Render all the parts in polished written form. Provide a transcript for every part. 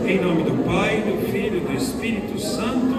Em nome do Pai, do Filho e do Espírito Santo.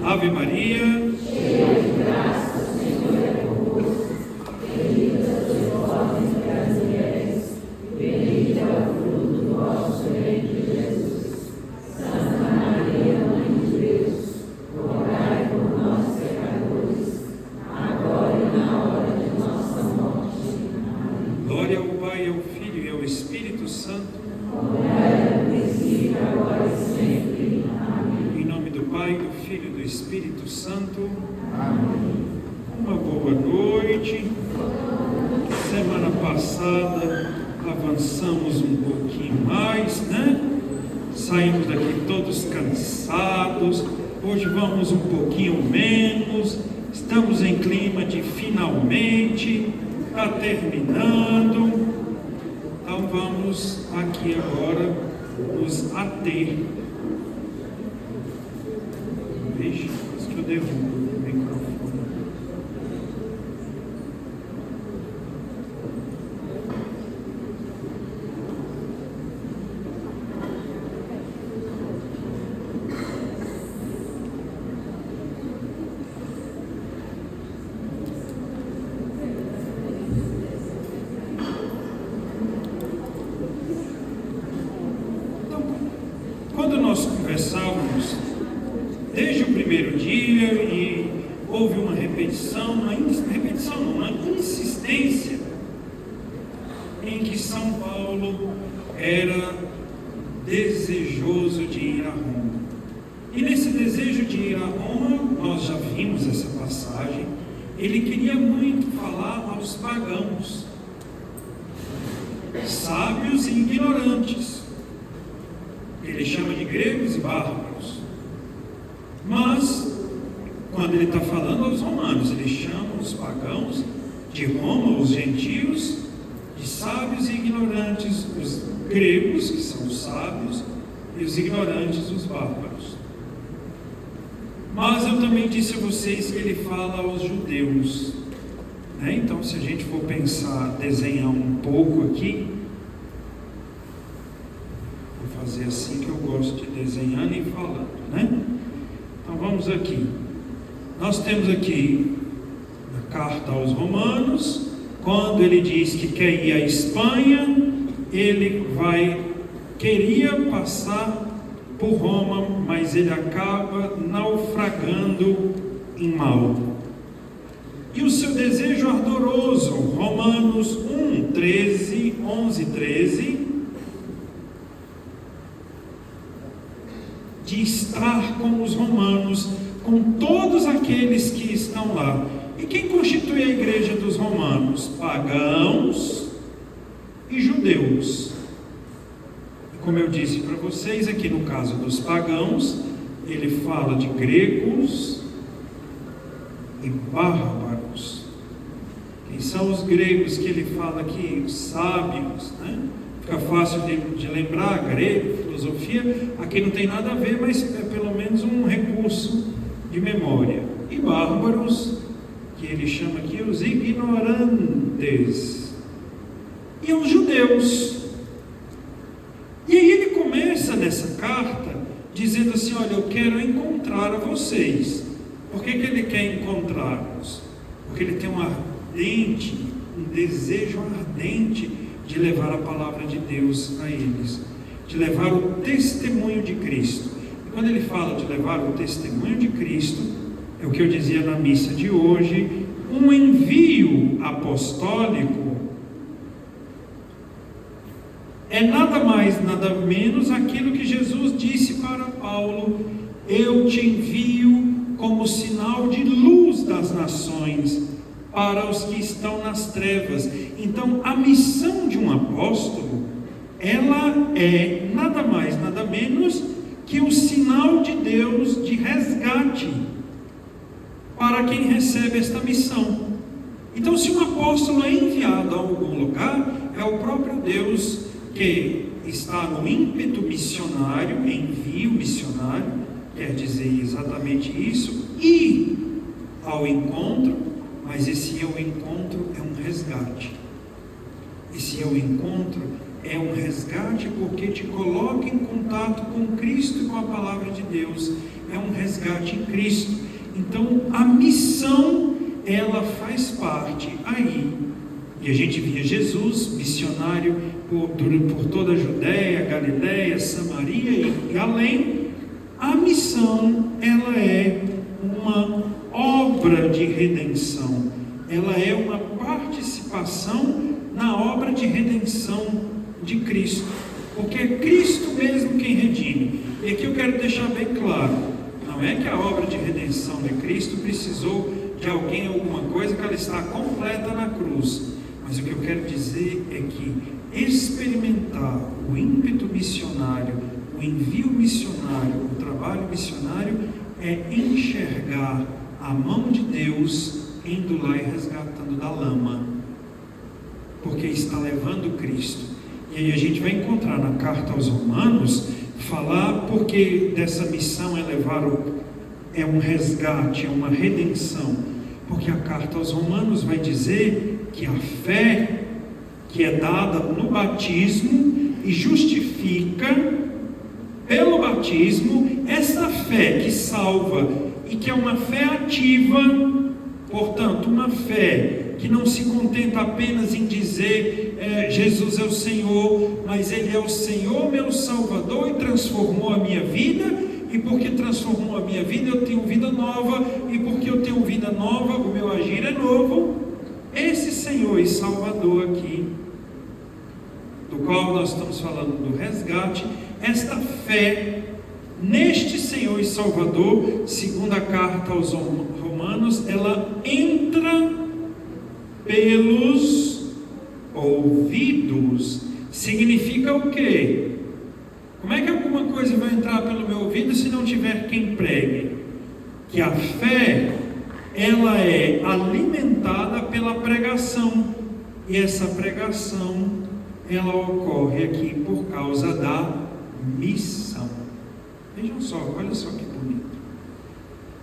Ave Maria. Cheia de graça, o Senhor é convosco. Bendita sois vós entre as mulheres, bendito é o fruto do vosso ventre, Jesus. Santa Maria, Mãe de Deus, rogai por nós, pecadores, agora e na hora de nossa morte. Amém. Glória ao Pai, ao Filho e ao Espírito Santo. Como era no princípio, agora e sempre. Amém. Em nome do Pai, do Filho e do Espírito Santo. Amém. Uma boa noite. Semana passada avançamos um pouquinho mais, né? Saímos daqui todos cansados. Hoje vamos um pouquinho menos. Estamos em clima de finalmente. Está terminando. Então vamos aqui agora nos ater. Vixe, quase que eu derrubo o microfone. Quando nós conversávamos, desde o primeiro dia, e houve uma uma insistência em que São Paulo era desejoso de ir a Roma. E nesse desejo de ir a Roma, nós já vimos essa passagem, ele queria muito falar aos pagãos, sábios e ignorantes. Ele chama de gregos e bárbaros. Mas, quando ele está falando aos romanos, ele chama os pagãos de Roma, os gentios, de sábios e ignorantes, os gregos, que são os sábios, e os ignorantes, os bárbaros. Mas eu também disse a vocês que ele fala aos judeus, né? Então, se a gente for pensar, desenhar um pouco aqui, fazer assim que eu gosto de desenhando e falando, né? Então vamos aqui. Nós temos aqui a carta aos Romanos. Quando ele diz que quer ir à Espanha, ele queria passar por Roma, mas ele acaba naufragando em Malta. E o seu desejo ardoroso, Romanos 11:13, de estar com os romanos, com todos aqueles que estão lá. E quem constitui a igreja dos romanos? Pagãos e judeus. Como eu disse para vocês, aqui no caso dos pagãos, ele fala de gregos e bárbaros. Quem são os gregos que ele fala aqui? Os sábios, né? Fica fácil de lembrar, grego, filosofia, aqui não tem nada a ver, mas é pelo menos um recurso de memória. E bárbaros, que ele chama aqui os ignorantes, e os judeus. E aí ele começa nessa carta dizendo assim: olha, eu quero encontrar a vocês. Por que ele quer encontrá-los? Porque ele tem um desejo ardente de levar a palavra de Deus a eles, de levar o testemunho de Cristo. E quando ele fala de levar o testemunho de Cristo, é o que eu dizia na missa de hoje, um envio apostólico é nada mais, nada menos aquilo que Jesus disse para Paulo: eu te envio como sinal de luz das nações, para os que estão nas trevas. Então, a missão de um apóstolo, ela é nada mais, nada menos que o sinal de Deus de resgate para quem recebe esta missão. Então, se um apóstolo é enviado a algum lugar, é o próprio Deus que está no ímpeto missionário, envio missionário, quer dizer exatamente isso, ir ao encontro, mas esse eu encontro é um resgate. Esse eu encontro é um resgate porque te coloca em contato com Cristo e com a palavra de Deus. É um resgate em Cristo. Então a missão, ela faz parte aí. E a gente via Jesus missionário por toda a Judéia, Galiléia, Samaria e além. A missão, ela é uma obra de redenção. Ela é uma participação na obra de redenção de Cristo. Porque é Cristo mesmo quem redime. E aqui eu quero deixar bem claro. Não é que a obra de redenção de Cristo precisou de alguém, alguma coisa, que ela está completa na cruz. Mas o que eu quero dizer é que experimentar o ímpeto missionário, o envio missionário, o trabalho missionário, é enxergar a mão de Deus indo lá e resgatando da lama, porque está levando Cristo. E aí a gente vai encontrar na carta aos Romanos, falar porque dessa missão é levar é um resgate, é uma redenção, porque a carta aos Romanos vai dizer que a fé que é dada no batismo e justifica pelo batismo, essa fé que salva e que é uma fé ativa, portanto, uma fé que não se contenta apenas em dizer Jesus é o Senhor, mas Ele é o Senhor, meu Salvador, e transformou a minha vida, e porque transformou a minha vida, eu tenho vida nova, e porque eu tenho vida nova, o meu agir é novo. Esse Senhor e Salvador aqui, do qual nós estamos falando do resgate, esta fé neste Senhor e Salvador, segundo a carta aos Romanos, ela entra pelos ouvidos. Significa o quê? Como é que alguma coisa vai entrar pelo meu ouvido se não tiver quem pregue? Que a fé, ela é alimentada pela pregação, e essa pregação, ela ocorre aqui por causa da missão. Vejam só, olha só que bonito.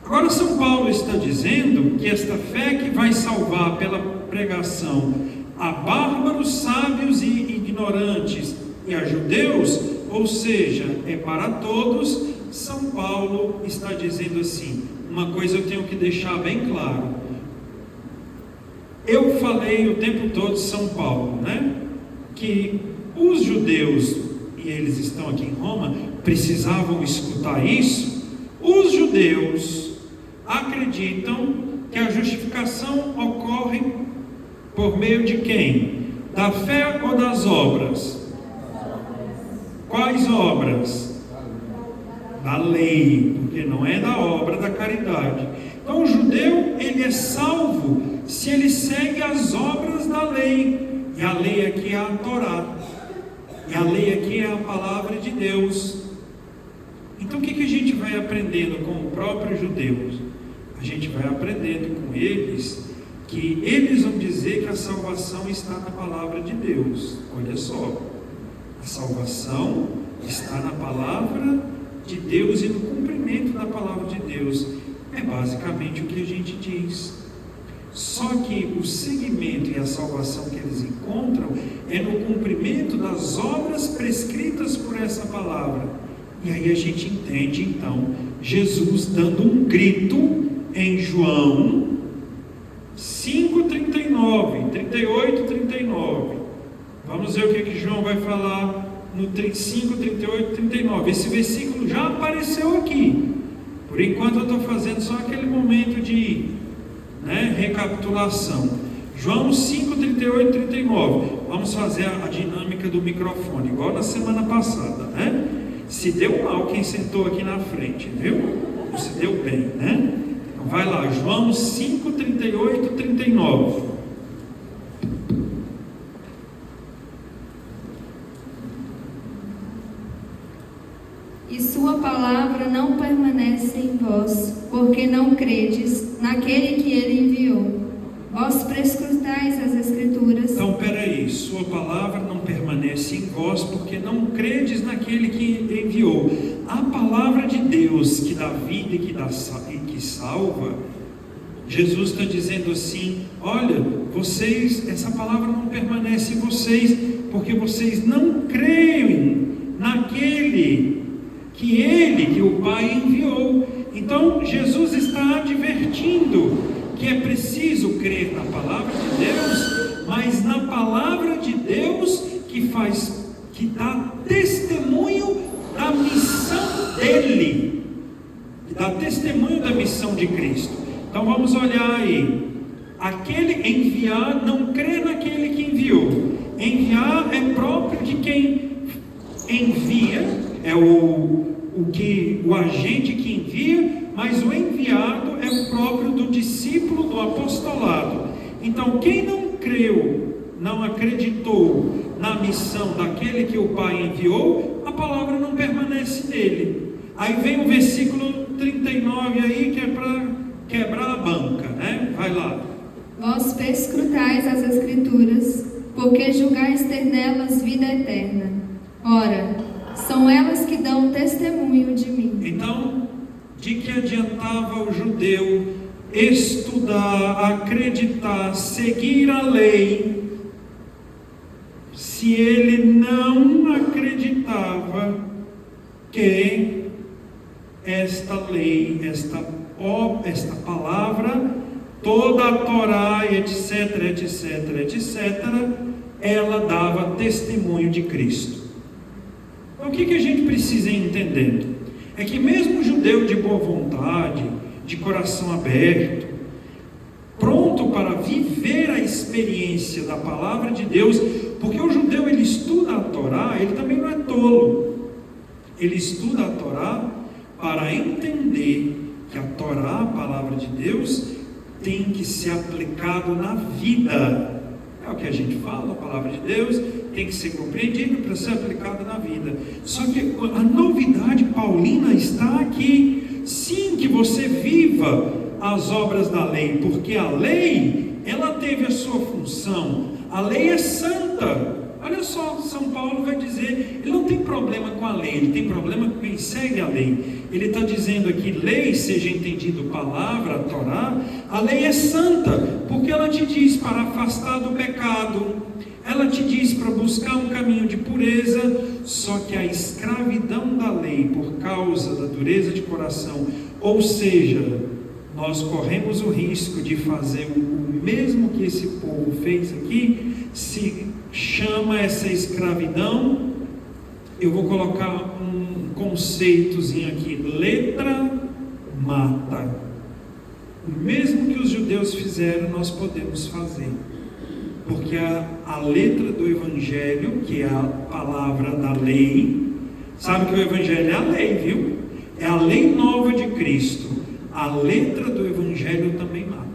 Agora São Paulo está dizendo que esta fé que vai salvar pela pregação a bárbaros, sábios e ignorantes, e a judeus, ou seja, é para todos. São Paulo está dizendo assim, uma coisa eu tenho que deixar bem claro. Eu falei o tempo todo de São Paulo, né? Que os judeus, e eles estão aqui em Roma, precisavam escutar isso. Os judeus acreditam que a justificação ocorre por meio de quem? Da fé ou das obras? Quais obras? Da lei, porque não é da obra da caridade. Então o judeu, ele é salvo se ele segue as obras da lei. E a lei aqui é a Torá. E a lei aqui é a palavra de Deus. Então o que a gente vai aprendendo com o próprio judeu? A gente vai aprendendo com eles que eles vão dizer que a salvação está na palavra de Deus. Olha só, a salvação está na palavra de Deus e no cumprimento da palavra de Deus. É basicamente o que a gente diz. Só que o seguimento e a salvação que eles encontram é no cumprimento das obras prescritas por essa palavra. E aí a gente entende então Jesus dando um grito em João 5:39, 38, 39. Vamos ver o que João vai falar no 5, 38, 39. Esse versículo já apareceu aqui. Por enquanto eu estou fazendo só aquele momento de recapitulação. João 5, 38, 39. Vamos fazer a dinâmica do microfone, igual na semana passada, né? Se deu mal quem sentou aqui na frente, viu? Não se deu bem, né? Então vai lá, João 5, 38, 39. E sua palavra não permanece em vós, porque não credes naquele que ele enviou. Vós prescrutais as Escrituras. Então, peraí, sua palavra não permanece em vós, porque não credes naquele que enviou. A palavra de Deus, que dá vida e que salva, Jesus está dizendo assim: olha, vocês, essa palavra não permanece em vocês, porque vocês não creem naquele que o Pai enviou. Então Jesus está advertindo que é preciso crer na palavra de Deus, mas na palavra de Deus que dá testemunho da missão dele, dá testemunho da missão de Cristo. Então vamos olhar aí. Aquele enviar não crê naquele que enviou. Enviar é próprio de quem envia, é o agente que envia, mas o enviado é o próprio do discípulo do apostolado. Então quem não creu, não acreditou na missão daquele que o Pai enviou, a palavra não permanece nele. Aí vem o versículo 39 aí, que é para quebrar a banca, né? Vai lá. Vós perscrutais as Escrituras, porque julgais ter nelas vida eterna. Ora, são elas que dão testemunho de mim. Então, de que adiantava o judeu estudar, acreditar, seguir a lei, se ele não acreditava que esta lei, esta palavra, toda a Torá, etc, ela dava testemunho de Cristo. Então o que a gente precisa entender? É que mesmo o judeu de boa vontade, de coração aberto, pronto para viver a experiência da palavra de Deus, porque o judeu ele estuda a Torá, ele também não é tolo, ele estuda a Torá para entender que a Torá, a palavra de Deus, tem que ser aplicado na vida. É o que a gente fala, a palavra de Deus tem que ser compreendida para ser aplicada na vida. Só que a novidade paulina está aqui. Sim, que você viva as obras da lei, porque a lei, ela teve a sua função. A lei é santa. Olha só, São Paulo vai dizer, ele não tem problema com a lei, ele tem problema com quem segue a lei. Ele está dizendo aqui, lei, seja entendido palavra, a Torá, a lei é santa, porque ela te diz para afastar do pecado, ela te diz para buscar um caminho de pureza. Só que a escravidão da lei, por causa da dureza de coração, ou seja, nós corremos o risco de fazer o mesmo que esse povo fez aqui, se chama essa escravidão, eu vou colocar um conceitozinho aqui, letra mata. O mesmo que os judeus fizeram, nós podemos fazer, porque a letra do Evangelho, que é a palavra da lei, sabe que o Evangelho é a lei, viu? É a lei nova de Cristo. A letra do Evangelho também mata.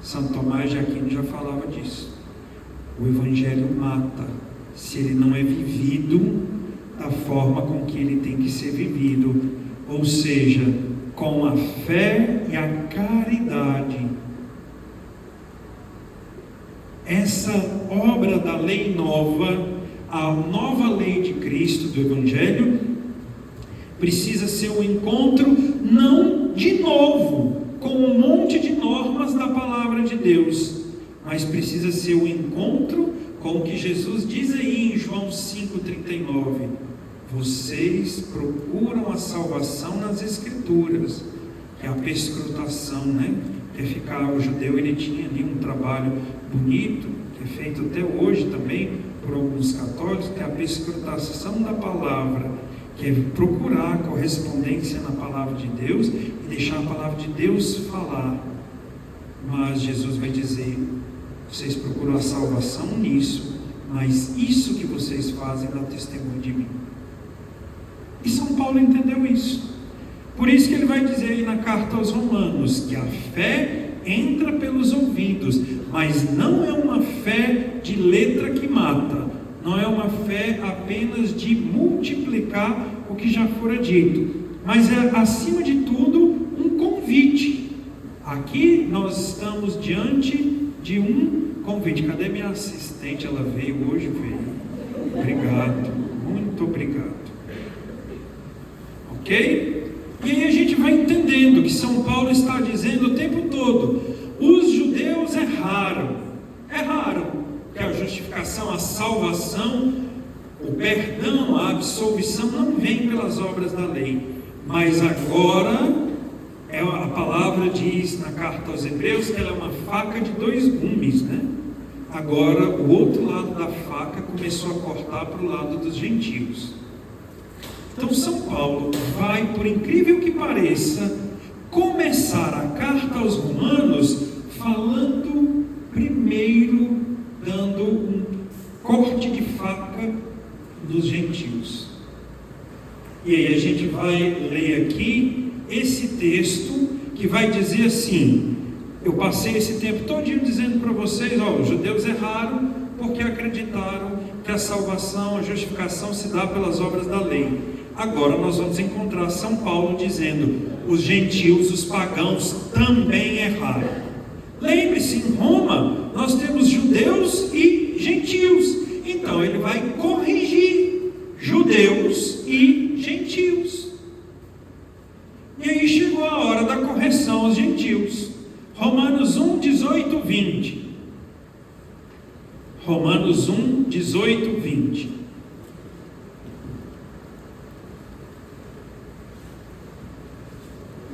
Santo Tomás de Aquino já falava disso. O Evangelho mata, se ele não é vivido da forma com que ele tem que ser vivido, ou seja, com a fé e a caridade. Essa obra da lei nova, a nova lei de Cristo, do Evangelho, precisa ser um encontro, não de novo, com um monte de normas da palavra de Deus, mas precisa ser um encontro com o que Jesus diz aí em João 5,39. Vocês procuram a salvação nas Escrituras, que é a perscrutação, né? Que é ficar, o judeu ele tinha ali um trabalho bonito, que é feito até hoje também por alguns católicos, que é a perscrutação da palavra, que é procurar a correspondência na palavra de Deus e deixar a palavra de Deus falar. Mas Jesus vai dizer, vocês procuram a salvação nisso, mas isso que vocês fazem dá testemunho de mim. E São Paulo entendeu isso. Por isso que ele vai dizer aí na carta aos Romanos, que a fé entra pelos ouvidos, mas não é uma fé de letra que mata, não é uma fé apenas de multiplicar o que já fora dito, mas é, acima de tudo, um convite. Aqui nós estamos diante de um convite. Cadê minha assistente? Ela veio hoje, veio. Obrigado, muito obrigado. Ok? E aí a gente vai entendendo que São Paulo está dizendo o tempo todo, os judeus erraram que a justificação justificação, a salvação, o perdão, a absolvição não vem pelas obras da lei, mas agora a palavra diz na carta aos Hebreus que ela é uma faca de dois gumes, né? Agora o outro lado da faca começou a cortar para o lado dos gentios. Então São Paulo vai, por incrível que pareça, começar a carta aos Romanos falando primeiro, dando um corte de faca dos gentios. E aí a gente vai ler aqui esse texto que vai dizer assim: eu passei esse tempo todinho dizendo para vocês, os judeus erraram porque acreditaram que a salvação, a justificação se dá pelas obras da lei. Agora nós vamos encontrar São Paulo dizendo: os gentios, os pagãos também erraram. Lembre-se, em Roma nós temos judeus e gentios. Então ele vai corrigir judeus e gentios. E aí chegou a hora da correção aos gentios. Romanos 1, 18, 20. Romanos 1, 18, 20.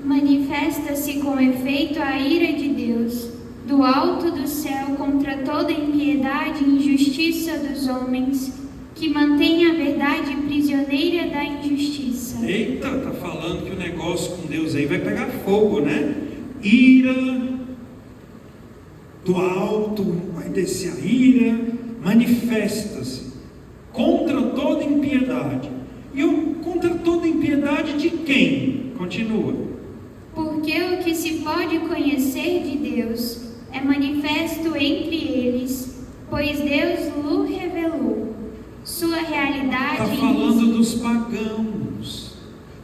Manifesta-se com efeito a ira de Deus, do alto do céu, contra toda impiedade e injustiça dos homens, que mantém a verdade prisioneira da injustiça. Eita, tá falando que o negócio com Deus aí vai pegar fogo, né? Ira do alto, vai descer a ira, manifesta-se contra toda impiedade. E contra toda impiedade de quem? Continua. Porque o que se pode conhecer de Deus é manifesto entre eles, pois Deus o revelou. Sua realidade... Está falando dos pagãos.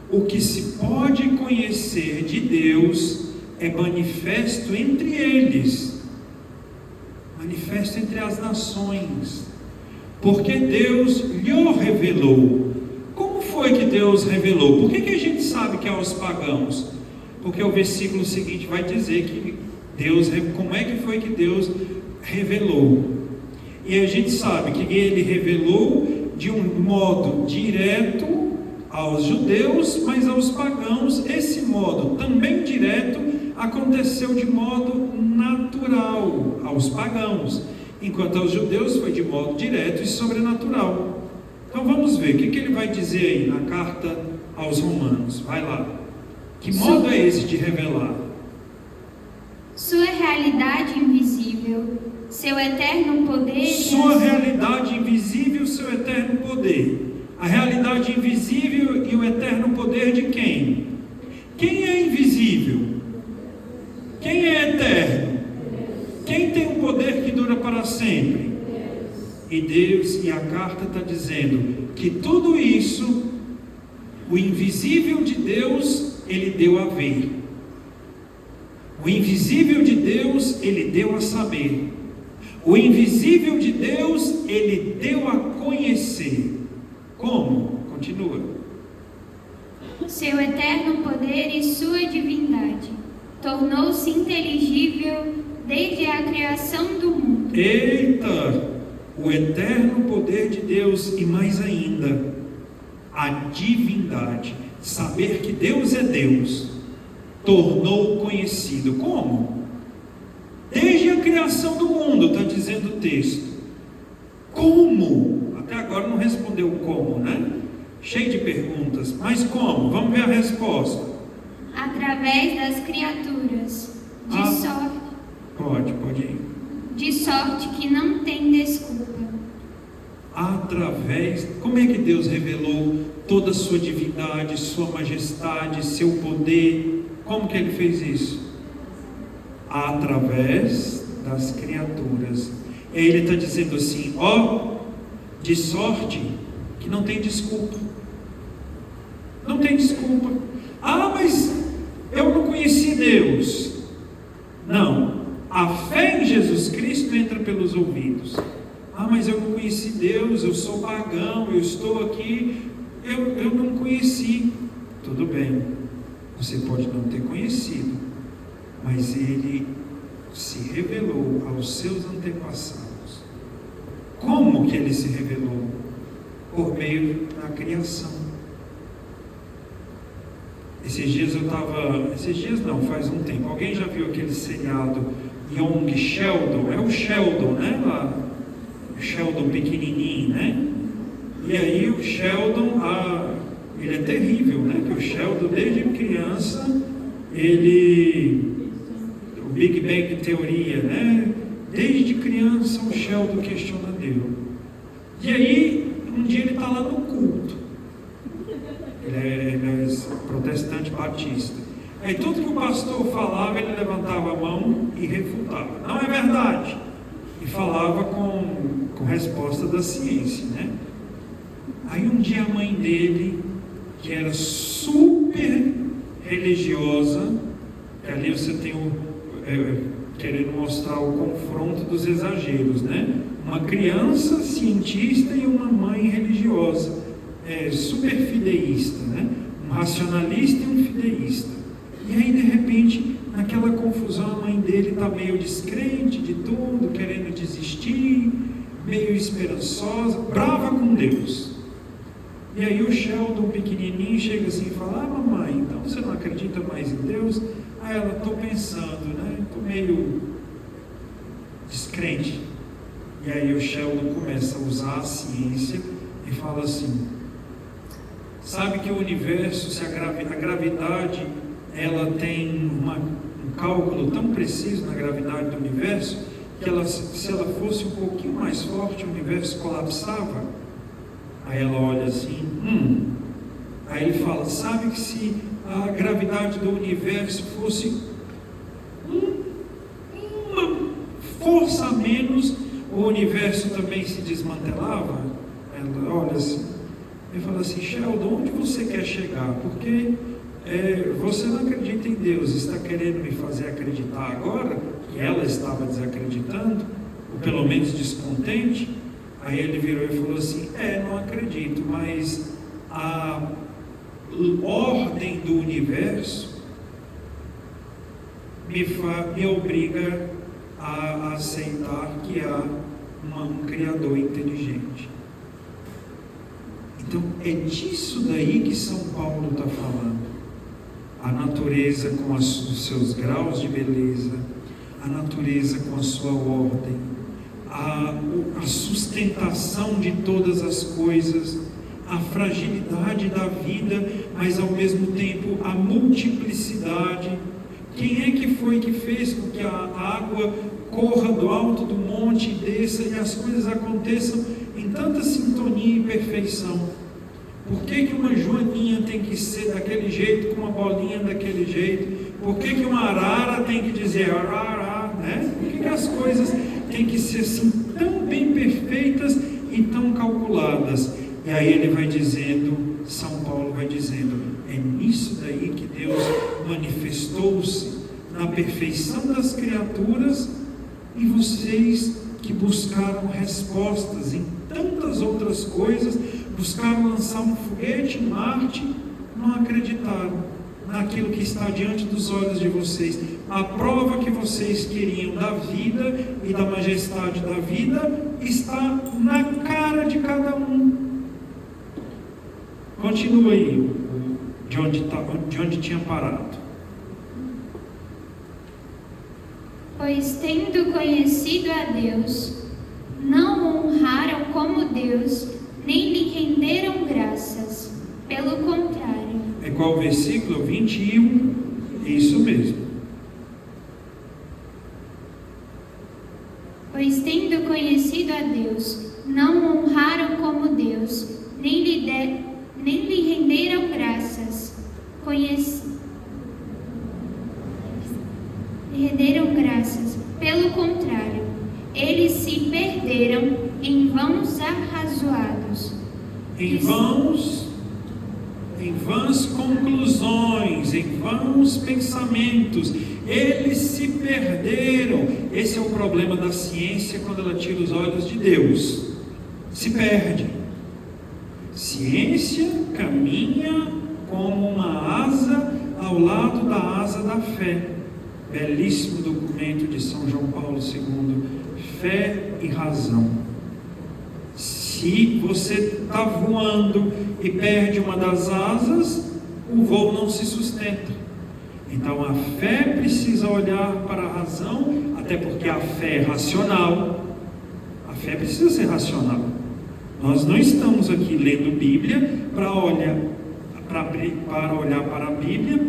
O que se pode conhecer de Deus é manifesto entre eles, manifesto entre as nações, porque Deus lhe revelou. Como foi que Deus revelou? Por que a gente sabe que é aos pagãos? Porque o versículo seguinte vai dizer que Deus, como é que foi que Deus revelou? E a gente sabe que Ele revelou de um modo direto aos judeus, mas aos pagãos esse modo também direto aconteceu de modo natural aos pagãos, enquanto aos judeus foi de modo direto e sobrenatural. Então vamos ver o que ele vai dizer aí na carta aos Romanos. Vai lá. Que modo é esse de revelar? Sua realidade invisível, seu eterno poder... Sua realidade invisível, seu eterno poder. A realidade invisível e o eterno poder de quem? Quem é invisível? Quem é eterno? Quem tem um poder que dura para sempre? E Deus, e a carta está dizendo que tudo isso, o invisível de Deus, Ele deu a ver. O invisível de Deus, Ele deu a saber. O invisível de Deus, Ele deu a conhecer. Como? Continua. Seu eterno poder e sua divindade tornou-se inteligível desde a criação do mundo. Eita! O eterno poder de Deus e mais ainda, a divindade. Saber que Deus é Deus, tornou conhecido. Como? Desde a criação do mundo, está dizendo o texto. Como? Até agora não respondeu como, né? Cheio de perguntas. Mas como? Vamos ver a resposta. Através das criaturas, Pode ir. De sorte que não tem desculpa. Como é que Deus revelou toda a sua divindade, sua majestade, seu poder? Como que Ele fez isso? Através das criaturas. Ele está dizendo assim, de sorte que não tem desculpa. Não tem desculpa. Mas eu não conheci Deus. Não. A fé em Jesus Cristo entra pelos ouvidos. Mas eu não conheci Deus, eu sou pagão, eu estou aqui, eu não conheci. Tudo bem, você pode não ter conhecido, mas Ele se revelou aos seus antepassados Como que ele se revelou? Por meio da criação. Esses dias não, faz um tempo, alguém já viu aquele seriado Young Sheldon? É o Sheldon, né? Lá, o Sheldon pequenininho, né? E aí o Sheldon, ele é terrível, né? Que o Sheldon, desde criança, o Big Bang Teoria, né? Desde criança o Sheldon questiona Deus. E aí, um dia ele está lá no culto. Ele é protestante batista. Aí tudo que o pastor falava, ele levantava a mão e refutava. Não é verdade. E falava com resposta da ciência, né? Aí um dia a mãe dele, que era super religiosa, ali você tem querendo mostrar o confronto dos exageros, né? Uma criança cientista e uma mãe religiosa, super fideísta, né? Um racionalista e um fideísta. E aí de repente, naquela confusão, a mãe dele está meio descrente de tudo, querendo desistir, meio esperançosa, brava com Deus. E aí o Sheldon pequenininho chega assim e fala: mamãe, então você não acredita mais em Deus? Aí ela: estou pensando, né? Estou meio descrente. E aí o Sheldon começa a usar a ciência e fala assim: sabe que o universo, se a gravidade, ela tem um cálculo tão preciso na gravidade do universo, que se ela fosse um pouquinho mais forte, o universo colapsava? Aí ela olha assim, Aí ele fala: sabe que se a gravidade do universo fosse uma força a menos, o universo também se desmantelava? Ela olha assim, ele fala assim: Sheldon, onde você quer chegar? Porque você não acredita em Deus, está querendo me fazer acreditar agora que ela estava desacreditando, ou pelo menos descontente? Aí ele virou e falou assim: não acredito, mas a ordem do universo me obriga a aceitar que há um Criador inteligente. Então é disso daí que São Paulo está falando. A natureza com os seus graus de beleza, a natureza com a sua ordem, a sustentação de todas as coisas, a fragilidade da vida, mas ao mesmo tempo a multiplicidade. Quem é que foi que fez com que a água corra do alto do monte e desça e as coisas aconteçam em tanta sintonia e perfeição? Por que uma joaninha tem que ser daquele jeito, com uma bolinha daquele jeito? Por que uma arara tem que dizer arara, né? Por que as coisas têm que ser assim tão bem perfeitas e tão calculadas? E aí ele vai dizendo, São Paulo vai dizendo: é nisso daí que Deus manifestou-se, na perfeição das criaturas, e vocês que buscaram respostas em tantas outras coisas, buscaram lançar um foguete em Marte, não acreditaram naquilo que está diante dos olhos de vocês. A prova que vocês queriam da vida e da majestade da vida está na cara de cada um. Continua aí, de onde tinha parado. Pois tendo conhecido a Deus, não o honraram como Deus, nem lhe renderam graças. Pelo contrário. É qual versículo? 21. Isso mesmo. Pois tendo conhecido a Deus, não o honraram como Deus, nem lhe renderam graças. Renderam graças. Pelo contrário, eles se perderam em vãos arrazoados. Em vãs conclusões, em vãos pensamentos. Eles se perderam. Esse é o problema da ciência quando ela tira os olhos de Deus. Se perde. Ciência caminha como uma asa ao lado da asa da fé. Belíssimo documento de São João Paulo II, Fé e Razão. Se você está voando e perde uma das asas, o voo não se sustenta. Então a fé precisa olhar para a razão, até porque a fé é racional. A fé precisa ser racional. Nós não estamos aqui lendo Bíblia para olhar para a Bíblia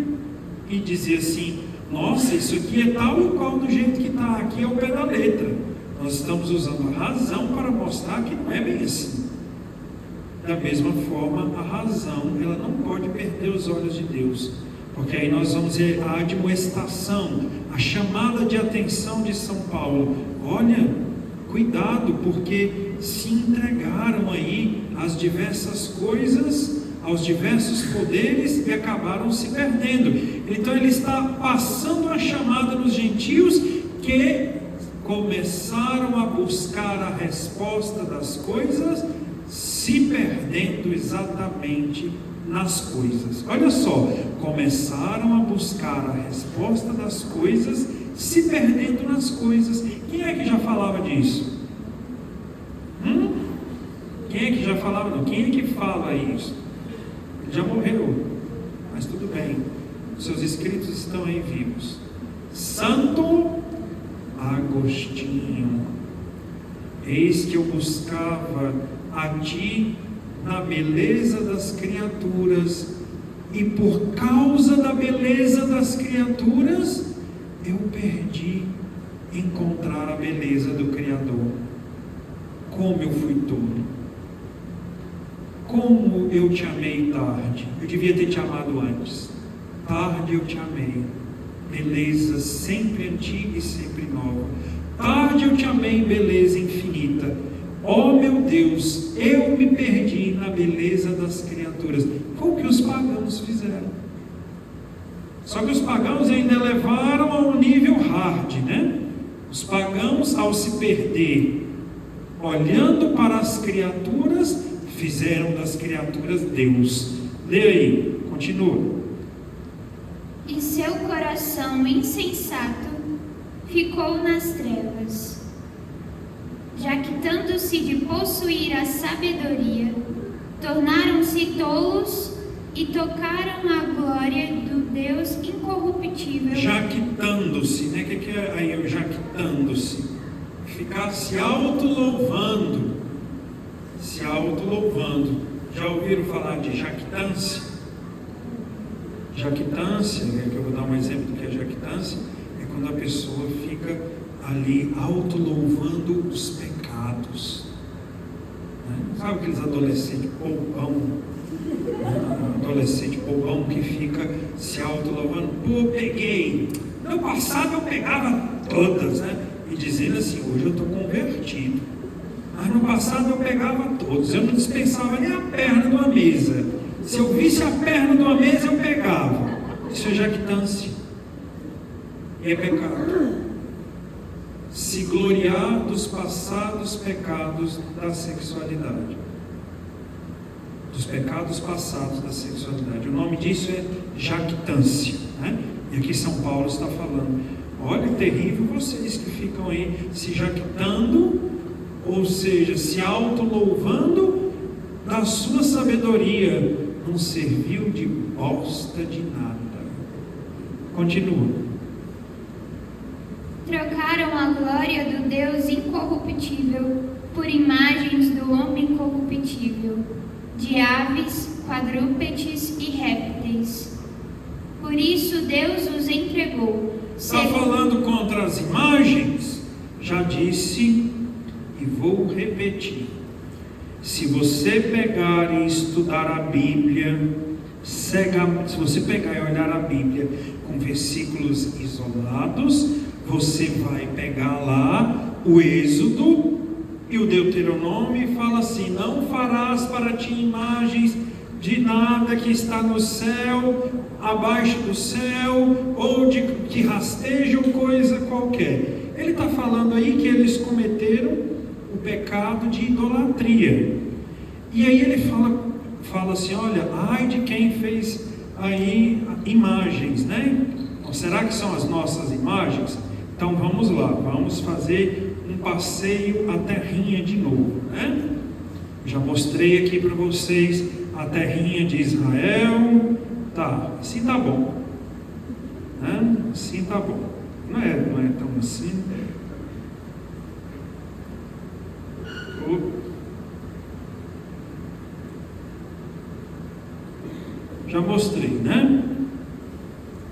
e dizer assim: nossa, isso aqui é tal e qual do jeito que está aqui ao pé da letra. Nós estamos usando a razão para mostrar que não é bem assim. Da mesma forma, a razão, ela não pode perder os olhos de Deus, porque aí nós vamos ver a admoestação, a chamada de atenção de São Paulo. Olha, cuidado, porque se entregaram aí às diversas coisas, aos diversos poderes e acabaram se perdendo. Então ele está passando a chamada nos gentios que começaram a buscar a resposta das coisas, se perdendo exatamente nas coisas. Olha só, começaram a buscar a resposta das coisas, se perdendo nas coisas. Quem é que já falava disso? Quem é que já falava? Não. Quem é que fala isso? Ele já morreu, mas tudo bem, os seus escritos estão aí vivos. Santo Agostinho: eis que eu buscava a ti na beleza das criaturas, e por causa da beleza das criaturas eu perdi encontrar a beleza do Criador. Como eu fui tolo, como eu te amei tarde. Eu devia ter te amado antes. Tarde eu te amei, beleza sempre antiga e sempre nova. Tarde eu te amei, beleza infinita. Ó meu Deus, eu me perdi na beleza das criaturas. Foi o que os pagãos fizeram. Só que os pagãos ainda levaram ao nível hard, né? Os pagãos, ao se perder, olhando para as criaturas, fizeram das criaturas Deus. Lê aí, continua. E seu coração insensato ficou nas trevas, jactando-se de possuir a sabedoria, tornaram-se tolos e tocaram a glória do Deus incorruptível. Jactando-se, né? O que é aí o jactando-se? Ficar se auto-louvando. Se auto-louvando. Já ouviram falar de jactância? Jactância, que eu vou dar um exemplo do que é jactância, é quando a pessoa fica ali auto-louvando os pecados. Sabe aqueles adolescentes bobão? Adolescente bobão que fica se auto-louvando. Pô, peguei. No passado eu pegava todas, né? E dizendo assim: hoje eu estou convertido. Mas no passado eu pegava todos. Eu não dispensava nem a perna de uma mesa. Se eu visse a perna de uma mesa, eu pegava. Isso é jactância. E é pecado. Se gloriar dos passados pecados da sexualidade. Dos pecados passados da sexualidade. O nome disso é jactância, né? E aqui São Paulo está falando: olha, terrível vocês que ficam aí se jactando, ou seja, se auto-louvando da sua sabedoria. Não serviu de bosta de nada. Continua. Trocaram a glória do Deus incorruptível por imagens do homem corruptível, de aves, quadrúpedes e répteis. Por isso Deus os entregou. Está falando contra as imagens? Já disse e vou repetir. Se você pegar e estudar a Bíblia, se você pegar e olhar a Bíblia com versículos isolados, você vai pegar lá o Êxodo e o Deuteronômio e fala assim: não farás para ti imagens de nada que está no céu, abaixo do céu, ou de que rasteja ou coisa qualquer. Ele está falando aí que eles cometeram o pecado de idolatria. E aí ele fala assim: olha, ai de quem fez aí imagens, né? Então, será que são as nossas imagens? Então vamos lá, vamos fazer um passeio à terrinha de novo, né? Já mostrei aqui para vocês a terrinha de Israel. Tá, assim tá bom. Né? Assim tá bom. Não é tão assim. Já mostrei, né?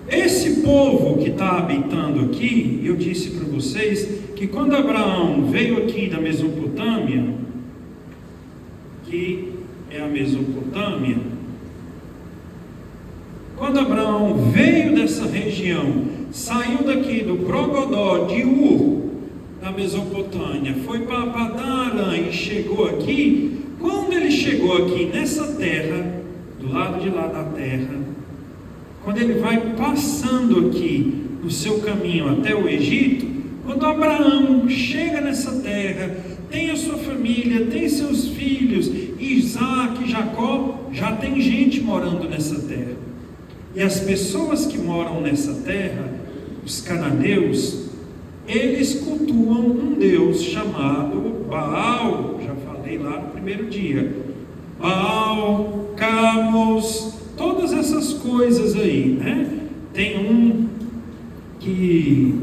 Esse povo que está habitando aqui, eu disse para vocês que quando Abraão veio aqui da Mesopotâmia, que é a Mesopotâmia, quando Abraão veio dessa região, saiu daqui do Progodó de Ur, da Mesopotâmia, foi para Padã e chegou aqui. Quando ele chegou aqui nessa terra, do lado de lá da terra, quando ele vai passando aqui no seu caminho até o Egito, quando Abraão chega nessa terra, tem a sua família, tem seus filhos, Isaac, Jacó, já tem gente morando nessa terra. E as pessoas que moram nessa terra, os cananeus, eles cultuam um Deus chamado Baal. Já falei lá no primeiro dia. Baal, Camos, todas essas coisas aí, né? Tem um que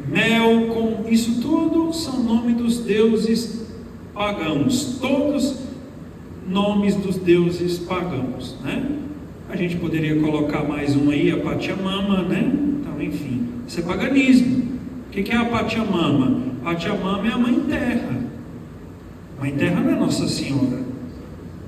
Melcom, isso tudo são nomes dos deuses pagãos, todos nomes dos deuses pagãos, né? A gente poderia colocar mais um aí, a Pachamama, né? Então, enfim, isso é paganismo. O que é a Pachamama? Pachamama é a Mãe Terra. Mãe Terra não é Nossa Senhora.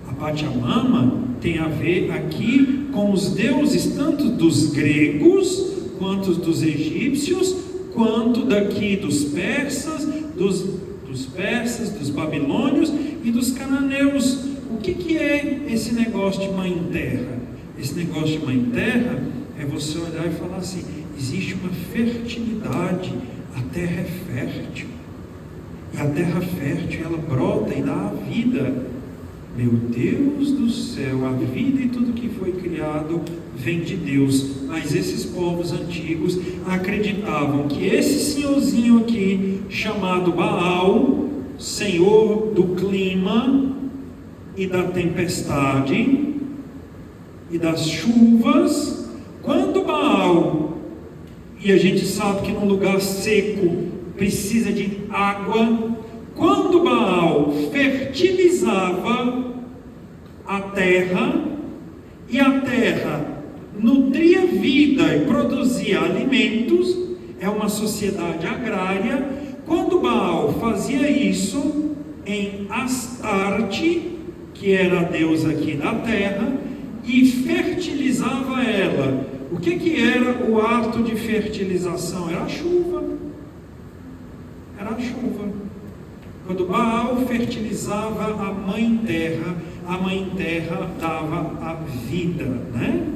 A Pachamama tem a ver aqui com os deuses tanto dos gregos, quanto dos egípcios, quanto daqui dos persas, dos babilônios e dos cananeus. O que é esse negócio de Mãe Terra? Esse negócio de Mãe Terra é você olhar e falar assim: existe uma fertilidade, a terra é fértil, e a terra fértil ela brota e dá a vida. Meu Deus do céu, a vida e tudo que foi criado vem de Deus. Mas esses povos antigos acreditavam que esse senhorzinho aqui, chamado Baal, senhor do clima e da tempestade e das chuvas, quando Baal, e a gente sabe que num lugar seco precisa de água, quando Baal fertilizava a terra, e a terra nutria vida e produzia alimentos, é uma sociedade agrária. Quando Baal fazia isso em Astarte, que era a deusa aqui da terra, e fertilizava ela, o que era o ato de fertilização? Era a chuva. Era a chuva. Quando Baal fertilizava a Mãe Terra dava a vida, né?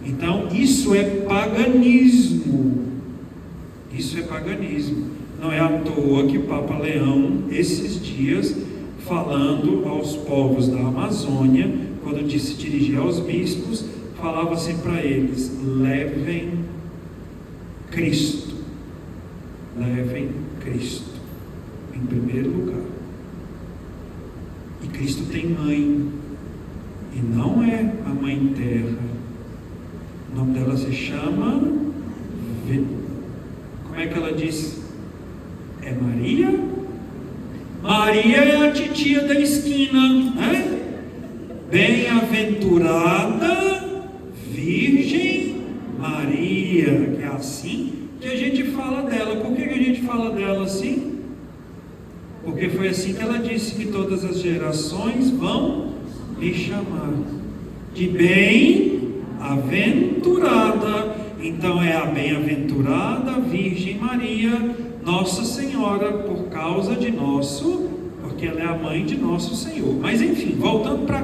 Então isso é paganismo. Isso é paganismo. Não é à toa que o Papa Leão, esses dias, falando aos povos da Amazônia, quando se dirigia aos bispos, falava assim para eles: levem Cristo. Levem Cristo em primeiro lugar. E Cristo tem mãe, e não é a Mãe Terra. O nome dela se chama, como é que ela diz? É Maria? Maria é a titia da esquina, né? Bem-aventurada Virgem Maria, que é assim que a gente fala dela. Por que a gente fala dela assim? Porque foi assim que ela disse que todas as gerações vão me chamar de bem-aventurada. Então é a bem-aventurada Virgem Maria, Nossa Senhora, por causa de porque ela é a mãe de nosso Senhor. Mas enfim, voltando para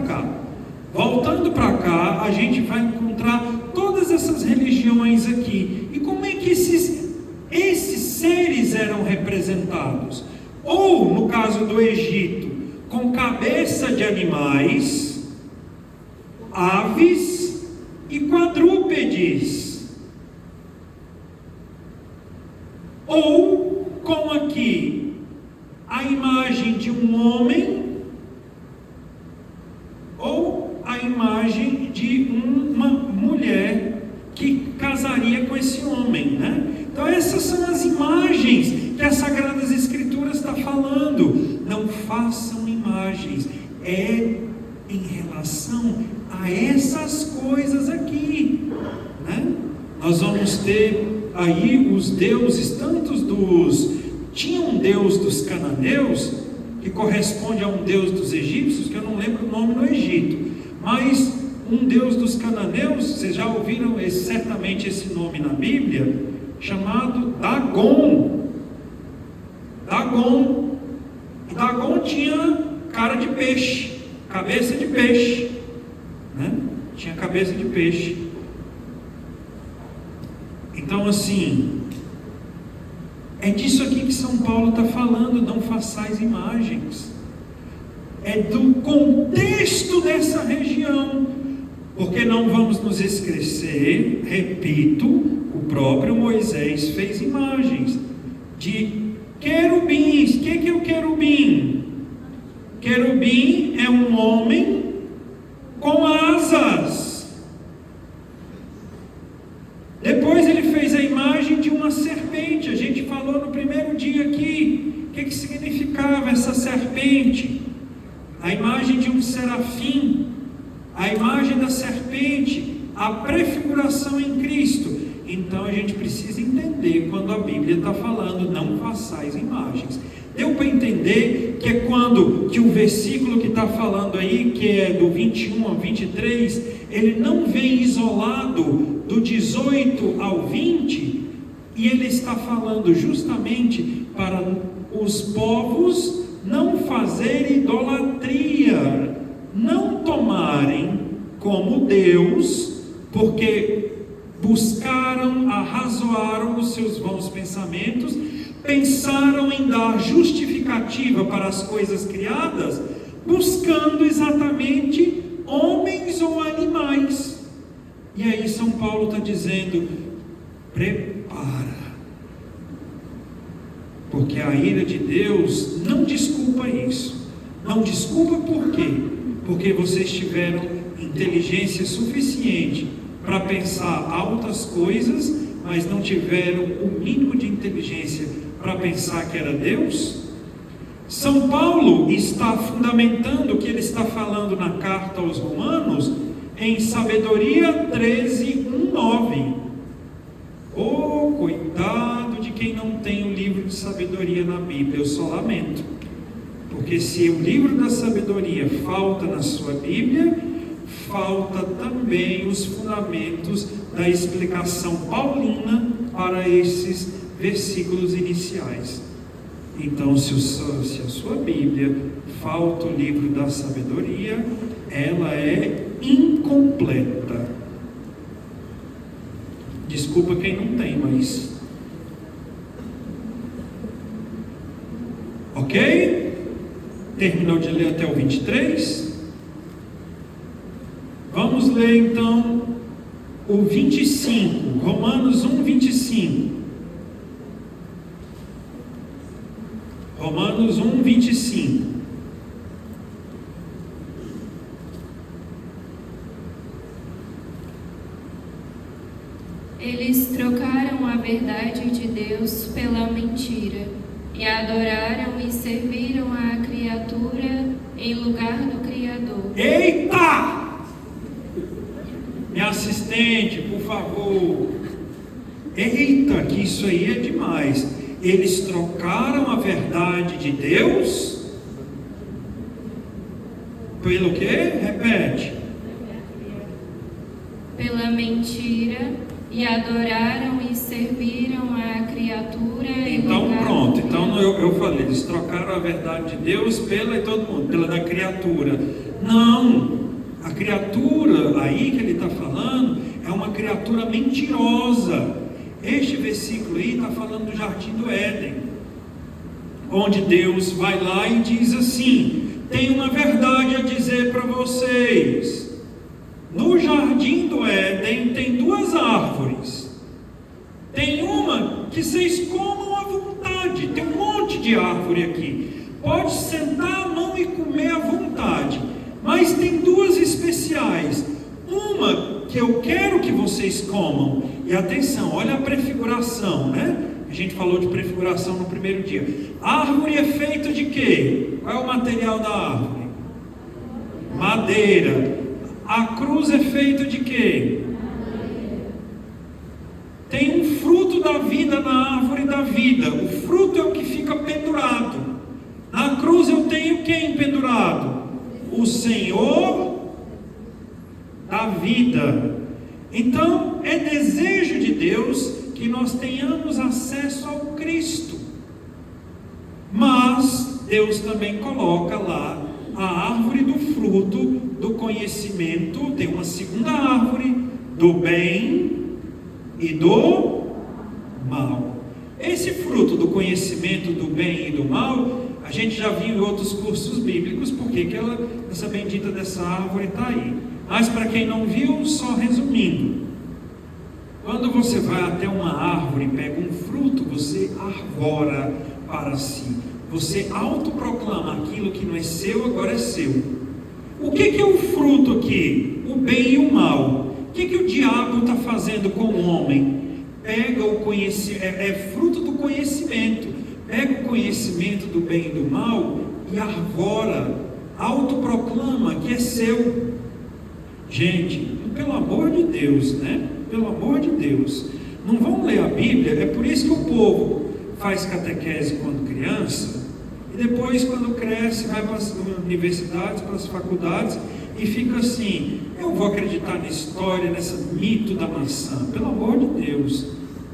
cá, a gente vai encontrar todas essas religiões aqui. E como é que esses seres eram representados? Ou, no caso do Egito, com cabeça de animais, aves e quadrúpedes. Ou, como aqui, a imagem de um homem imagem de uma mulher que casaria com esse homem, né? Então essas são as imagens que as Sagradas Escrituras está falando. Não façam imagens, é em relação a essas coisas aqui, né? Nós vamos ter aí os deuses, tinha um deus dos cananeus, que corresponde a um deus dos egípcios, que eu não lembro o nome no Egito, mas um deus dos cananeus, vocês já ouviram certamente esse nome na Bíblia, chamado Dagon. E Dagon tinha cara de peixe, cabeça de peixe, né? Tinha cabeça de peixe. Então assim, é disso aqui que São Paulo está falando, não façais imagens. É do contexto dessa região, porque não vamos nos esquecer, repito, o próprio Moisés fez imagens de querubins. O que é o querubim? Querubim é um homem com asas. Depois ele fez a imagem de uma serpente. A gente falou no primeiro dia aqui o que significava essa serpente. A imagem de um serafim, a imagem da serpente, a prefiguração em Cristo. Então a gente precisa entender quando a Bíblia está falando, não façais imagens. Deu para entender que é quando que o versículo que está falando aí, que é do 21 ao 23, ele não vem isolado do 18 ao 20, e ele está falando justamente para os povos não fazerem idolatria, não tomarem como Deus, porque buscaram, arrazoaram os seus vãos pensamentos, pensaram em dar justificativa para as coisas criadas, buscando exatamente homens ou animais. E aí São Paulo está dizendo, prepara, porque a ira de Deus não desculpa isso. Não desculpa por quê? Porque vocês tiveram inteligência suficiente para pensar altas coisas, mas não tiveram o mínimo de inteligência para pensar que era Deus. São Paulo está fundamentando o que ele está falando na carta aos Romanos em Sabedoria 13, 1, 9. Oh, coitado de quem não tem o livro de sabedoria na Bíblia, eu só lamento. Porque se o livro da sabedoria falta na sua Bíblia, falta também os fundamentos da explicação paulina para esses versículos iniciais. Então, se a sua Bíblia falta o livro da sabedoria, ela é incompleta. Desculpa quem não tem, mas... Ok? Terminou de ler até o 23? Vamos ler então o 25, Romanos 1, 25. Romanos 1, 25. Eles trocaram a verdade de Deus pela mentira, e adoraram e serviram a criatura em lugar do Criador. Eita! Minha assistente, por favor. Eita, que isso aí é demais. Eles trocaram a verdade de Deus pelo quê? Repete. Pela mentira, e adoraram e serviram a criatura em Então lugar pronto, do então Criador. eu falei, eles trocaram a verdade de Deus pela da criatura. Não, a criatura aí que ele está falando é uma criatura mentirosa. Este versículo aí está falando do Jardim do Éden, onde Deus vai lá e diz assim: tem uma verdade a dizer para vocês. No Jardim do Éden tem duas árvores. Tem uma que vocês comam à vontade. Tem um monte de árvore aqui. Pode sentar a mão e comer à vontade. Mas tem duas especiais. Uma que eu quero que vocês comam. E atenção, olha a prefiguração, né? A gente falou de prefiguração no primeiro dia. A árvore é feita de quê? Qual é o material da árvore? Madeira. A cruz é feita de quê? Tem um fruto da vida na árvore da vida. O fruto é o que fica pendurado. Na cruz eu tenho quem pendurado? O Senhor da vida. Então, é desejo de Deus que nós tenhamos acesso ao Cristo. Mas Deus também coloca lá a árvore do fruto do conhecimento. Tem uma segunda árvore do bem e do mal. Esse fruto do conhecimento do bem e do mal, a gente já viu em outros cursos bíblicos, porque essa bendita dessa árvore está aí. Mas para quem não viu, só resumindo, quando você vai até uma árvore e pega um fruto, você arvora para si. Você autoproclama aquilo que não é seu, agora é seu. O que é o fruto aqui? O bem e o mal. O que o diabo está fazendo com o homem? Pega o conhecimento, é fruto do conhecimento. Pega o conhecimento do bem e do mal e arvora, autoproclama que é seu. Gente, pelo amor de Deus, né? Pelo amor de Deus, não vão ler a Bíblia. É por isso que o povo faz catequese quando criança, e depois quando cresce, vai para as universidades, para as faculdades, e fica assim: eu vou acreditar na história, nesse mito da maçã. Pelo amor de Deus,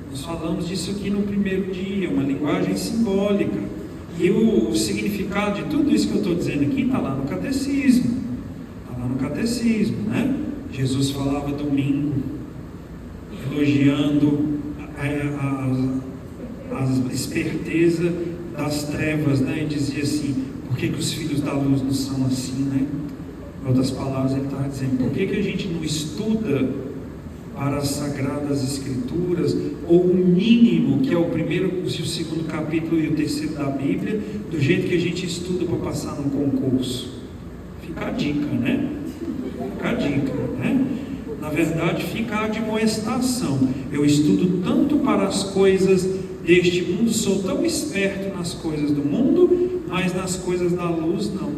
nós falamos disso aqui no primeiro dia, uma linguagem simbólica, e o significado de tudo isso que eu estou dizendo aqui está lá no catecismo. Está lá no catecismo, né? Jesus falava domingo, elogiando a esperteza das trevas, né? E dizia assim: por que os filhos da luz não são assim, né? Em outras palavras, ele estava dizendo: por que a gente não estuda para as Sagradas Escrituras, ou o mínimo, que é o primeiro, o segundo capítulo e o terceiro da Bíblia, do jeito que a gente estuda para passar no concurso? Fica a dica, né? Fica a dica, né? Na verdade, fica a admoestação. Eu estudo tanto para as coisas deste mundo, sou tão esperto nas coisas do mundo, mas nas coisas da luz não.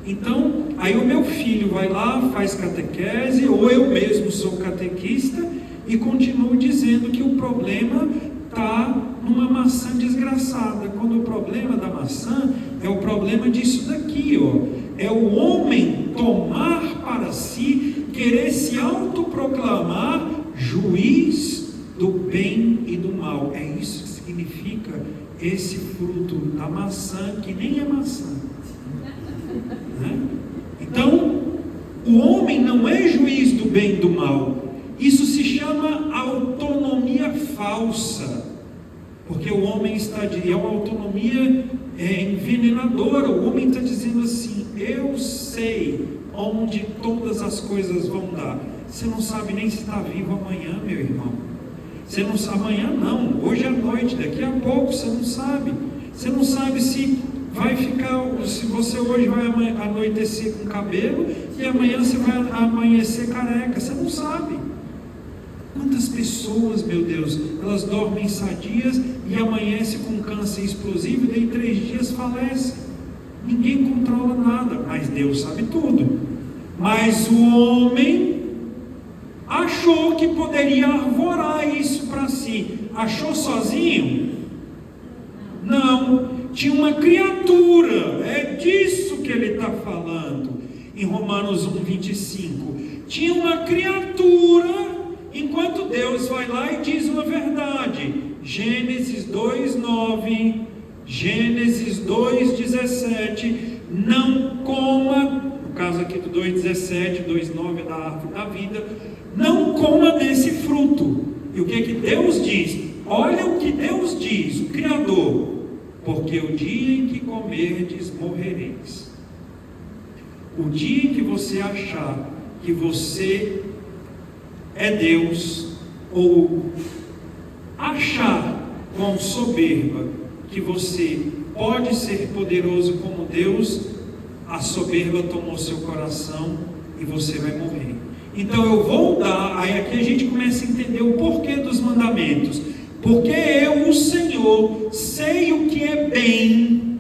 Então, aí o meu filho vai lá, faz catequese, ou eu mesmo sou catequista, e continuo dizendo que o problema está numa maçã desgraçada, quando o problema da maçã é o problema disso daqui, ó. É o homem tomar para si, querer se autoproclamar juiz do bem e do mal. É isso que significa esse fruto da maçã, que nem é maçã, né? Então, o homem não é juiz do bem e do mal. Isso se chama autonomia falsa, porque o homem está é uma autonomia envenenadora. O homem está dizendo assim: eu sei onde todas as coisas vão dar. Você não sabe nem se está vivo amanhã, meu irmão. Você não sabe amanhã, não. Hoje à noite, daqui a pouco, você não sabe. Você não sabe se vai ficar, se você hoje vai anoitecer com cabelo e amanhã você vai amanhecer careca. Você não sabe. Quantas pessoas, meu Deus, elas dormem sadias e amanhecem com câncer explosivo, e daí 3 dias falecem. Ninguém controla nada, mas Deus sabe tudo. Mas o homem achou que poderia arvorar isso para si. Achou sozinho? Não. Tinha uma criatura. É disso que ele está falando em Romanos 1:25. Tinha uma criatura, enquanto Deus vai lá e diz uma verdade. Gênesis 2:9, Gênesis 2:17, não coma, no caso aqui do 2:17, 2:9 é da árvore da vida, não coma desse fruto. E o que Deus diz? Olha o que Deus diz, o Criador: porque o dia em que comerdes, morrereis. O dia em que você achar que você é Deus, ou achar com soberba que você pode ser poderoso como Deus, a soberba tomou seu coração e você vai morrer. Então eu vou dar, aí aqui a gente começa a entender o porquê dos mandamentos. Porque eu, o Senhor, sei o que é bem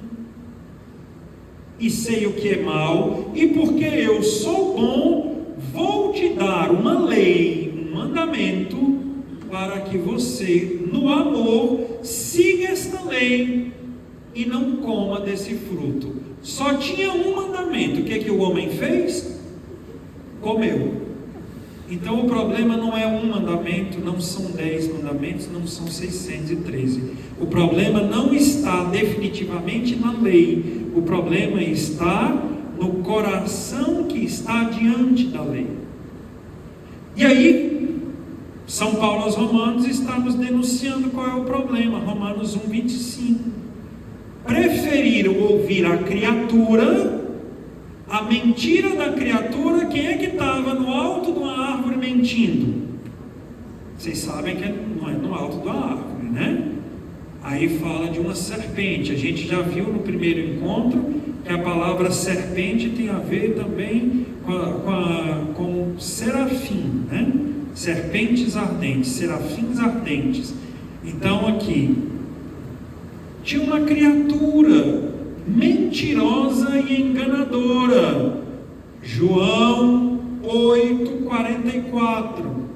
e sei o que é mal, e porque eu sou bom, vou te dar uma lei, um mandamento, para que você, no amor, siga esta lei e não coma desse fruto. Só tinha um mandamento. O que é que o homem fez? Comeu. Então o problema não é um mandamento, não são 10 mandamentos, não são 613. O problema não está definitivamente na lei. O problema está no coração que está diante da lei. E aí, São Paulo aos Romanos está nos denunciando qual é o problema. Romanos 1:25. Preferiram ouvir a criatura, a mentira da criatura. Quem é que estava no alto de uma árvore mentindo? Vocês sabem que não é no alto da árvore, né? Aí fala de uma serpente. A gente já viu no primeiro encontro que a palavra serpente tem a ver também com serafim, né? Serpentes ardentes, serafins ardentes. Então aqui tinha uma criatura mentirosa e enganadora. João 8:44.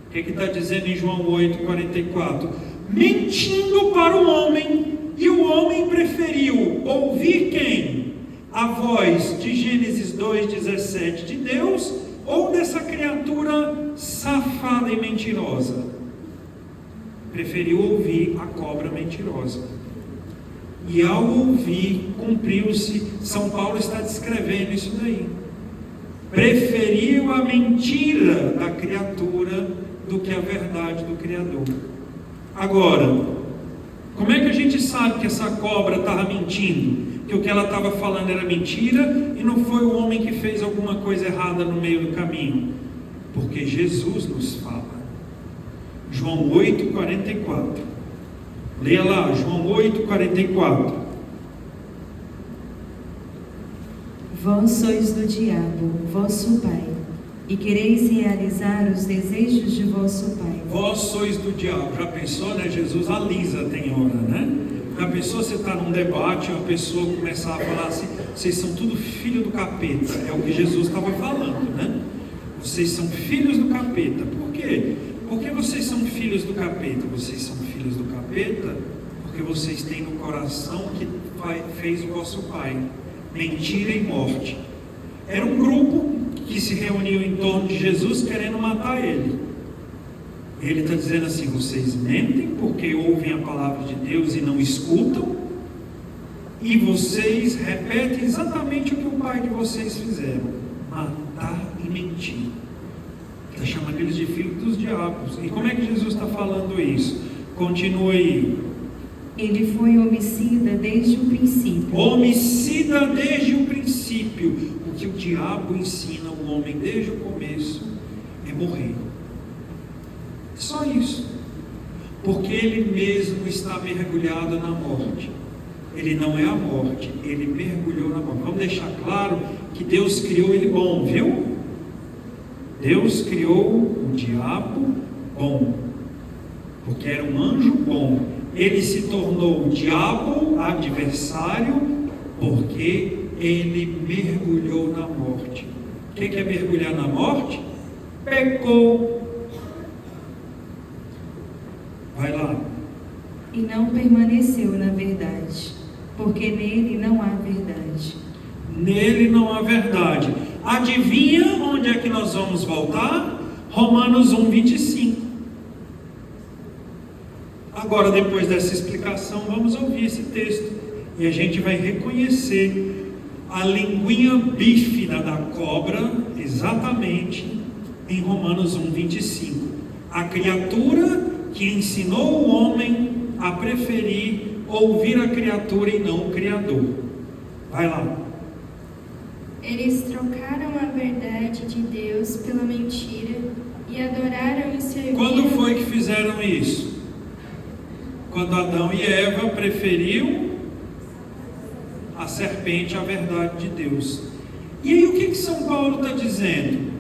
O que está dizendo em João 8:44? Mentindo para o homem, e o homem preferiu ouvir quem? A voz de Gênesis 2:17 de Deus, ou dessa criatura safada e mentirosa? Preferiu ouvir a cobra mentirosa. E ao ouvir, cumpriu-se. São Paulo está descrevendo isso daí. Preferiu a mentira da criatura do que a verdade do Criador. Agora, como é que a gente sabe que essa cobra estava mentindo? Que o que ela estava falando era mentira e não foi o homem que fez alguma coisa errada no meio do caminho? Porque Jesus nos fala. João 8:44. Leia lá, João 8:44. Vós sois do diabo, vosso pai, e quereis realizar os desejos de vosso pai. Vós sois do diabo. Já pensou, né? Jesus alisa tem hora, né? Já pensou você estar num debate e uma pessoa começar a falar assim: vocês são tudo filho do capeta. É o que Jesus estava falando, né? Vocês são filhos do capeta. Por quê? Porque vocês são filhos do capeta. Vocês são filhos do capeta porque vocês têm no coração o que fez o vosso pai: mentira e morte. Era um grupo que se reuniu em torno de Jesus querendo matar ele. Ele está dizendo assim: vocês mentem porque ouvem a palavra de Deus e não escutam, e vocês repetem exatamente o que o pai de vocês fizeram: matar e mentir. Está chamando eles de filhos dos diabos. E como é que Jesus está falando isso? Continua aí. Ele foi homicida desde o princípio. Homicida desde o princípio. O que o diabo ensina o homem desde o começo é morrer. Só isso. Porque ele mesmo está mergulhado na morte. Ele não é a morte, ele mergulhou na morte. Vamos deixar claro que Deus criou ele bom, viu? Deus criou o diabo bom, porque era um anjo bom. Ele se tornou o diabo adversário porque ele mergulhou na morte. O que é mergulhar na morte? Pecou. Vai lá. E não permaneceu na verdade, porque nele não há verdade. Nele não há verdade. Adivinha onde é que nós vamos voltar? Romanos 1:25. Agora, depois dessa explicação, vamos ouvir esse texto e a gente vai reconhecer a linguinha bífida da cobra exatamente em Romanos 1:25. A criatura que ensinou o homem a preferir ouvir a criatura e não o Criador. Vai lá. Eles trocaram a verdade de Deus pela mentira e adoraram e serviram. Quando foi que fizeram isso? Quando Adão e Eva preferiram a serpente a verdade de Deus. E aí o que São Paulo está dizendo?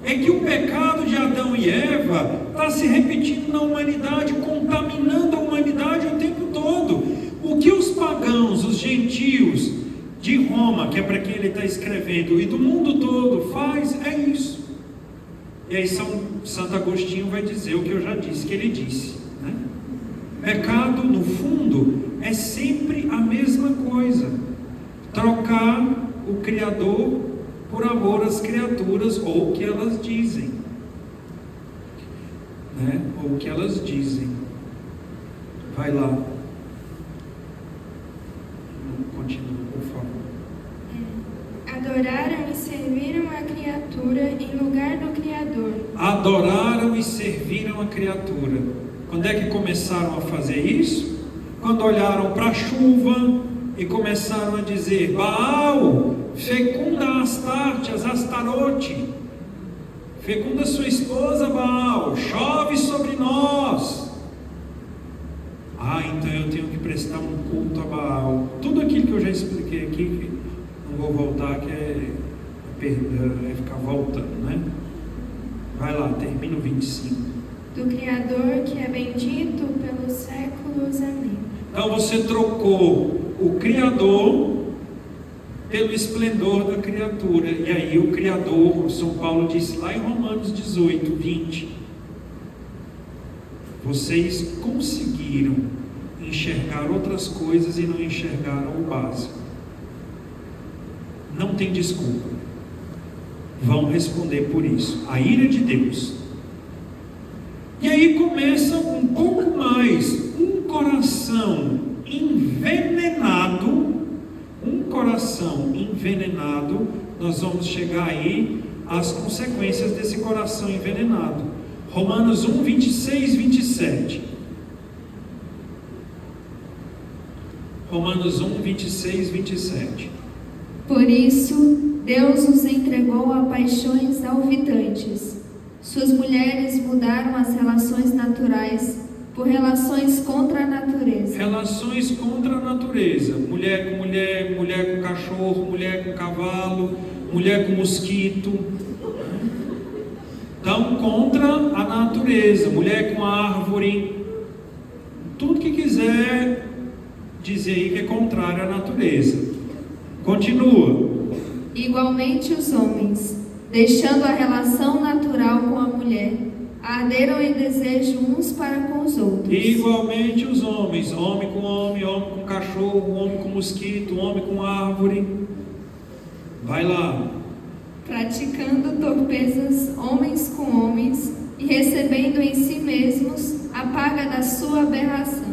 É que o pecado de Adão e Eva está se repetindo na humanidade, contaminando a humanidade o tempo todo. O que os pagãos, os gentios de Roma, que é para quem ele está escrevendo, e do mundo todo faz, é isso. E aí Santo Agostinho vai dizer o que eu já disse, que ele disse, né? Pecado, no fundo, é sempre a mesma coisa. Trocar o Criador por amor às criaturas, ou o que elas dizem, né? Ou o que elas dizem. Vai lá. Continua, por favor. Adoraram e serviram a criatura em lugar do Criador. Adoraram e serviram a criatura. Quando é que começaram a fazer isso? Quando olharam para a chuva e começaram a dizer: Baal, fecunda Astartes, Astarote, fecunda sua esposa Baal, chove sobre nós. Então eu tenho que prestar um culto a Baal. Tudo aquilo que eu já expliquei aqui, que não vou voltar, que é ficar voltando, né? Vai lá, termina o 25. Do Criador, que é bendito pelos séculos. Amém. Então você trocou o Criador pelo esplendor da criatura. E aí o Criador, São Paulo disse lá em Romanos 18, 20: vocês conseguiram enxergar outras coisas e não enxergaram o básico. Não tem desculpa. Vão responder por isso. A ira de Deus. E aí começa um pouco mais. Um coração envenenado. Nós vamos chegar aí às consequências desse coração envenenado. Romanos 1, 26, 27. Romanos 1, 26, 27. Por isso, Deus os entregou a paixões alvitantes. Suas mulheres mudaram as relações naturais por relações contra a natureza. Relações contra a natureza. Mulher com mulher, mulher com cachorro, mulher com cavalo, mulher com mosquito. Então, contra a natureza. Mulher com árvore. Tudo que quiser dizer aí que é contrário à natureza. Continua. Igualmente os homens, deixando a relação natural com a mulher, arderam em desejo uns para com os outros. Igualmente os homens, homem com cachorro, homem com mosquito, homem com árvore. Vai lá. Praticando torpezas homens com homens e recebendo em si mesmos a paga da sua aberração.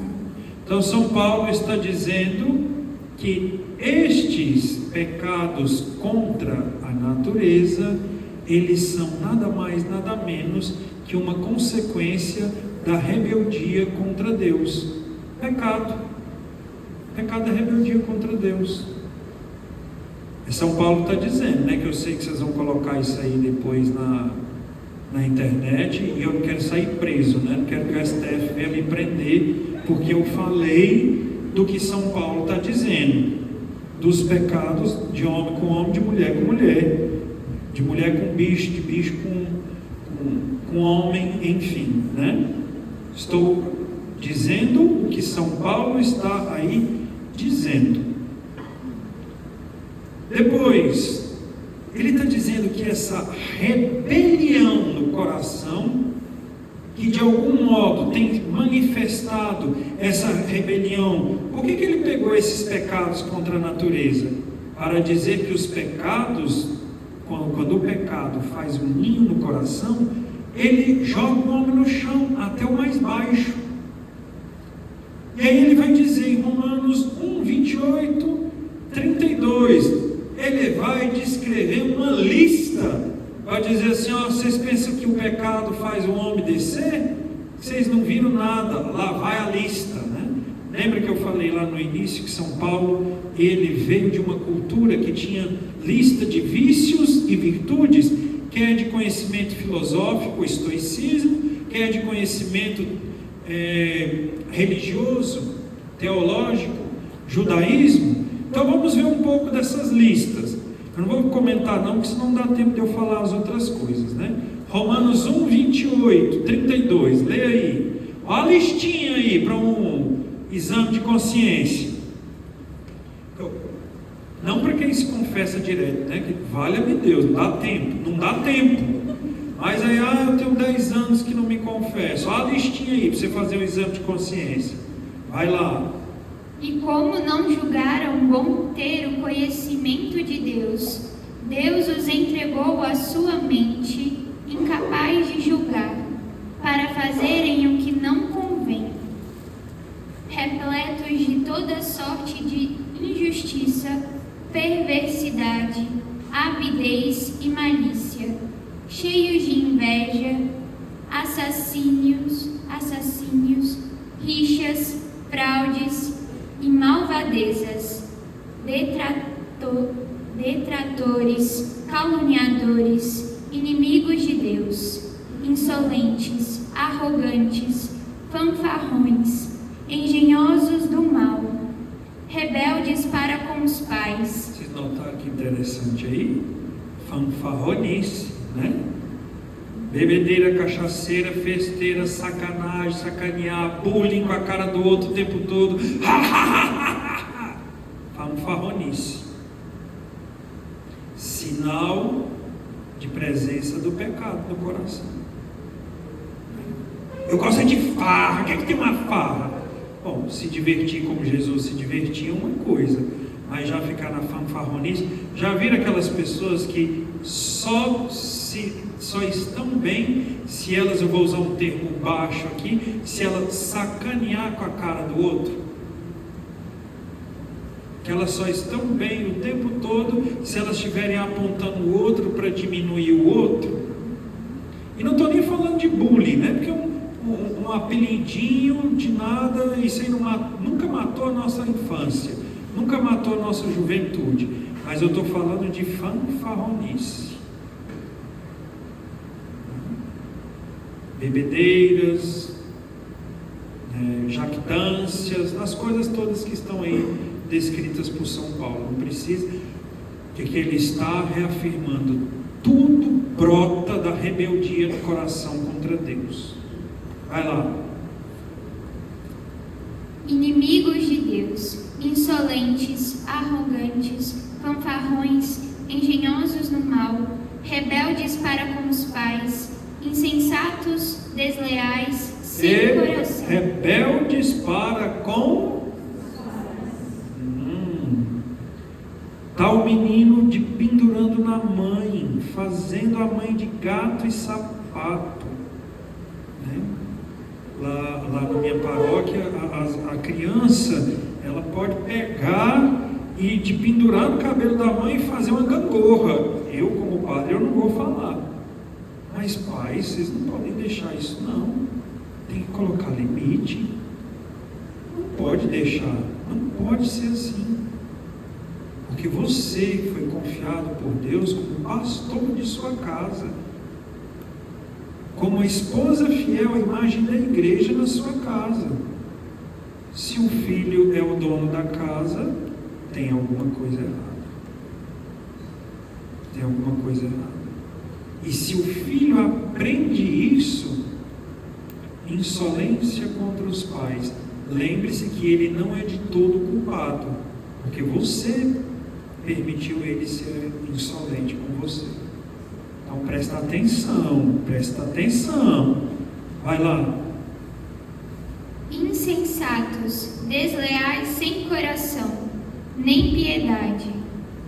Então São Paulo está dizendo que estes pecados contra a natureza, eles são nada mais, nada menos que uma consequência da rebeldia contra Deus. Pecado é rebeldia contra Deus. São Paulo está dizendo, né? Que eu sei que vocês vão colocar isso aí depois na internet, e eu não quero sair preso, né? Não quero que o STF venha me prender, porque eu falei do que São Paulo está dizendo, dos pecados de homem com homem, de mulher com mulher, de mulher com bicho, de bicho com homem, enfim, né? Estou dizendo o que São Paulo está aí dizendo. Depois, ele está dizendo que essa rebelião no coração, que de algum modo tem manifestado essa rebelião. Por que ele pegou esses pecados contra a natureza? Para dizer que os pecados, quando o pecado faz um ninho no coração, ele joga o homem no chão, até o mais baixo. E aí ele vai dizer em Romanos 1, 28, 32, ele vai descrever uma lista, vai dizer assim: vocês pensam que o pecado faz o homem descer? Vocês não viram nada, lá vai a lista, né? Lembra que eu falei lá no início que São Paulo, ele veio de uma cultura que tinha lista de vícios e virtudes, quer de conhecimento filosófico, estoicismo, quer de conhecimento religioso, teológico, judaísmo. Então vamos ver um pouco dessas listas. Eu não vou comentar não, porque senão não dá tempo de eu falar as outras coisas, né? Romanos 1, 28, 32, leia aí. Olha a listinha aí para um exame de consciência. Não para quem se confessa direto, né? Que valha-me Deus, não dá tempo. Mas aí, eu tenho 10 anos que não me confesso. Olha a listinha aí para você fazer o exame de consciência. Vai lá. E como não julgaram bom ter o conhecimento de Deus, Deus os entregou à sua mente, incapaz de julgar, para fazerem o que não convém. Repletos de toda sorte de injustiça, perversidade, avidez e malícia, cheios de inveja, assassínios, rixas, fraudes e malvadezas, detratores, caluniadores, inimigos de Deus, insolentes, arrogantes, fanfarrões, engenhosos do mal, rebeldes para com os pais. Vocês notaram que interessante aí? Fanfarronice, né? Bebedeira, cachaceira, festeira, sacanagem, sacanear, bullying com a cara do outro o tempo todo. Fanfarronice. Sinal de presença do pecado no coração. Eu gosto de farra. O que é que tem uma farra? Bom, se divertir como Jesus se divertia é uma coisa, mas já ficar na fanfarronice. Já viram aquelas pessoas que só estão bem se elas, eu vou usar um termo baixo aqui, se elas sacanear com a cara do outro? Que elas só estão bem o tempo todo se elas estiverem apontando o outro para diminuir o outro. E não estou nem falando de bullying, né? Porque um apelidinho de nada, isso aí nunca matou a nossa infância, nunca matou a nossa juventude. Mas eu estou falando de fanfarronice. Bebedeiras, jactâncias, as coisas todas que estão aí descritas por São Paulo. Não precisa, porque ele está reafirmando, tudo brota da rebeldia do coração contra Deus. Vai lá. Inimigos de Deus, insolentes, arrogantes, fanfarrões, engenhosos no mal, rebeldes para com os pais, insensatos, desleais, sem coração. Rebeldes para com... Tá o menino de pendurando na mãe, fazendo a mãe de gato e sapato, né? Lá na minha paróquia, a criança, ela pode pegar e de pendurar no cabelo da mãe e fazer uma gangorra. Eu, como padre, eu não vou falar. Mas pais, vocês não podem deixar isso não. Tem que colocar limite. Não pode deixar. Não pode ser assim. Porque você foi confiado por Deus como pastor de sua casa, como a esposa fiel à imagem da igreja na sua casa. Se o filho é o dono da casa, tem alguma coisa errada. Tem alguma coisa errada. E se o filho aprende isso, insolência contra os pais, lembre-se que ele não é de todo culpado, porque você permitiu ele ser insolente com você. Então presta atenção. Vai lá. Insensatos, desleais, sem coração, nem piedade,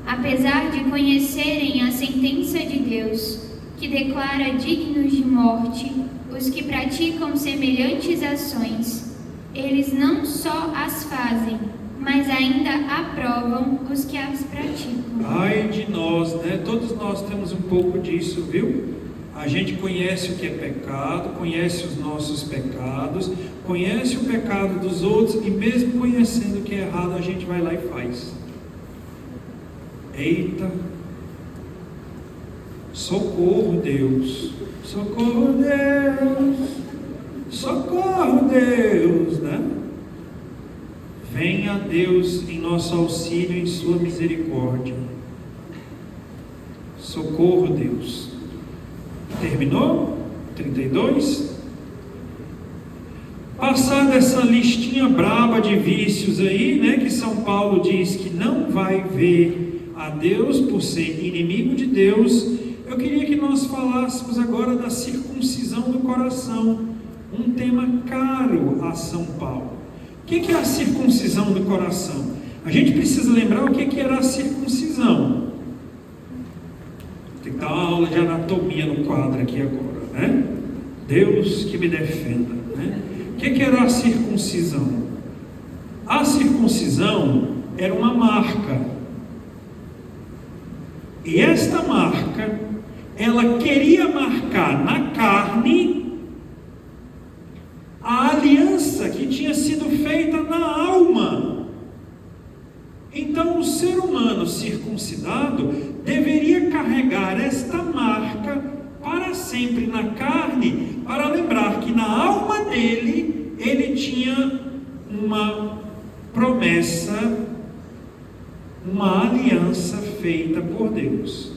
apesar de conhecerem a sentença de Deus, que declara dignos de morte os que praticam semelhantes ações. Eles não só as fazem, mas ainda aprovam os que as praticam. Ai de nós, né? Todos nós temos um pouco disso, viu? A gente conhece o que é pecado, conhece os nossos pecados, conhece o pecado dos outros, e mesmo conhecendo o que é errado, a gente vai lá e faz. Eita! Socorro, Deus! Socorro, Deus! Socorro, Deus! Né? Venha Deus em nosso auxílio, em sua misericórdia. Socorro, Deus. Terminou? 32? Passada essa listinha braba de vícios aí, né, que São Paulo diz que não vai ver a Deus por ser inimigo de Deus, eu queria que nós falássemos agora da circuncisão do coração, um tema caro a São Paulo. O que é a circuncisão do coração? A gente precisa lembrar o que era a circuncisão. Tem que dar uma aula de anatomia no quadro aqui agora, né? Deus que me defenda, né? O que era a circuncisão? A circuncisão era uma marca. E esta marca, ela queria marcar na carne a aliança que tinha sido feita na alma. Então o ser humano circuncidado deveria carregar esta marca para sempre na carne, para lembrar que na alma dele, ele tinha uma promessa, uma aliança feita por Deus.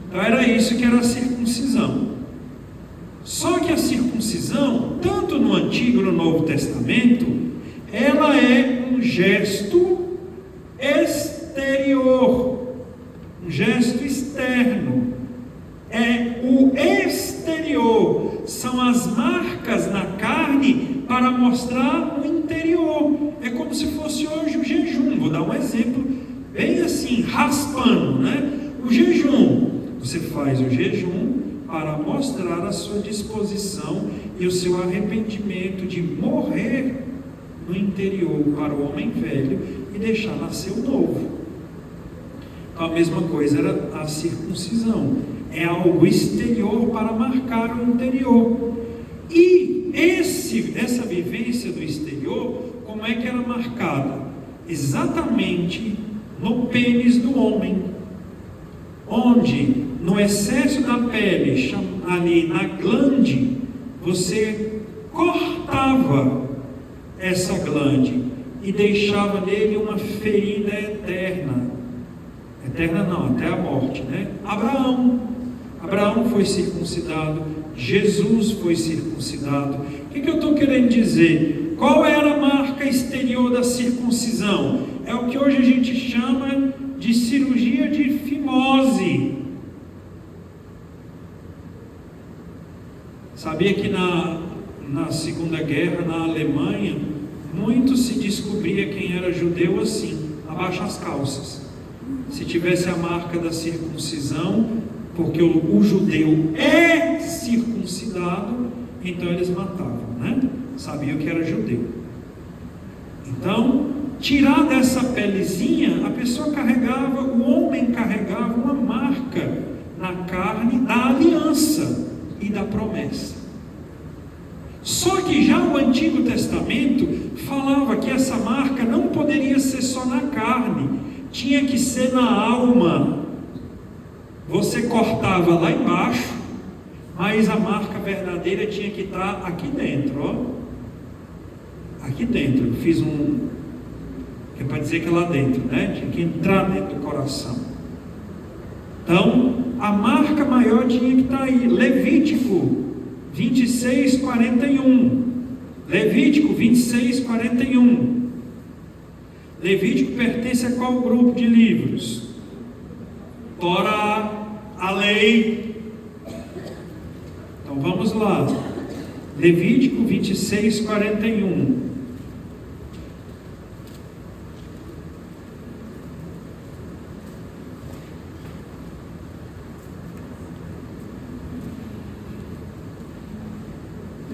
Então era isso que era a circuncisão. Só que a circuncisão, tanto no Antigo e no Novo Testamento, ela é um gesto exterior, um gesto externo. É o exterior, são as marcas na carne para mostrar o interior. É como se fosse hoje o jejum. Vou dar um exemplo bem assim, raspando, né? O jejum, você faz o jejum para mostrar a sua disposição e o seu arrependimento de morrer no interior para o homem velho e deixar nascer o novo. Então, a mesma coisa era a circuncisão. É algo exterior para marcar o interior. E essa vivência do exterior, como é que era marcada? Exatamente no pênis do homem, onde no excesso da pele, ali na glande, você cortava essa glande e deixava nele uma ferida eterna. Eterna não, até a morte, né? Abraão foi circuncidado, Jesus foi circuncidado. O que eu estou querendo dizer? Qual era a marca exterior da circuncisão? É o que hoje a gente chama de cirurgia de fimose. Sabia que na Segunda Guerra, na Alemanha, muito se descobria quem era judeu assim, abaixa as calças. Se tivesse a marca da circuncisão, porque o judeu é circuncidado, então eles matavam, né? Sabiam que era judeu. Então, tirar dessa pelezinha, a pessoa carregava, o homem carregava uma marca na carne da aliança e da promessa. Só que já o Antigo Testamento falava que essa marca não poderia ser só na carne, tinha que ser na alma. Você cortava lá embaixo, mas a marca verdadeira tinha que estar aqui dentro, ó. Aqui dentro, eu fiz que é para dizer que é lá dentro, né? Tinha que entrar dentro do coração. Então, a marca maior tinha que estar aí. Levítico 26, 41. Levítico 26, 41. Levítico pertence a qual grupo de livros? Torá, a lei. Então vamos lá. Levítico 26, 41.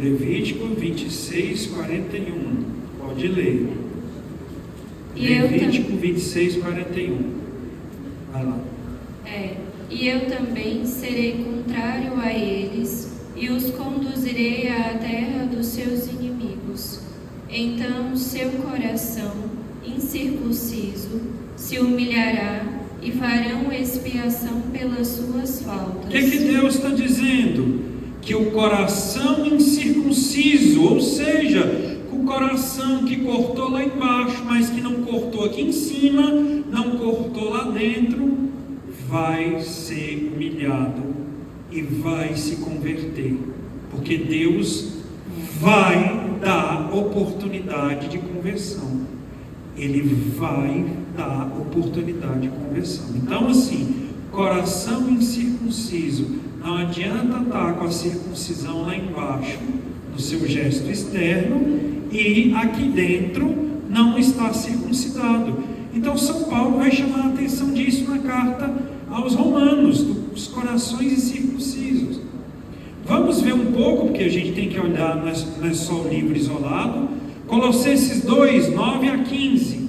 Levítico 26, 41. Pode ler. Levítico 26, 41. Vai lá. E eu também serei contrário a eles, e os conduzirei à terra dos seus inimigos. Então seu coração incircunciso se humilhará, e farão expiação pelas suas faltas. O que Deus está dizendo? Que o coração incircunciso, ou seja, com o coração que cortou lá embaixo, mas que não cortou aqui em cima, não cortou lá dentro, vai ser humilhado e vai se converter, porque Deus vai dar oportunidade de conversão. Ele vai dar oportunidade de conversão. Então, assim, coração incircunciso, não adianta estar com a circuncisão lá embaixo, no seu gesto externo, e aqui dentro não está circuncidado. Então, São Paulo vai chamar a atenção disso na carta aos Romanos, dos corações incircuncisos. Vamos ver um pouco, porque a gente tem que olhar, não é só o livro isolado. Colossenses 2, 9 a 15.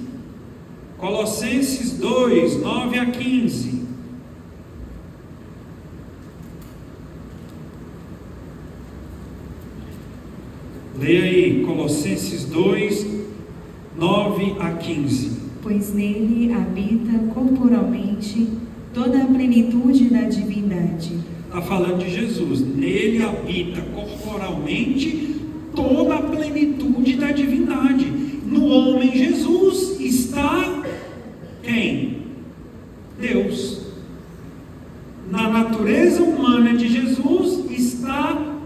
Colossenses 2, 9 a 15. Leia aí, Colossenses 2, 9 a 15. Pois nele habita corporalmente toda a plenitude da divindade. Está falando de Jesus. Nele habita corporalmente toda a plenitude da divindade. No homem Jesus está quem? Deus. Na natureza humana de Jesus está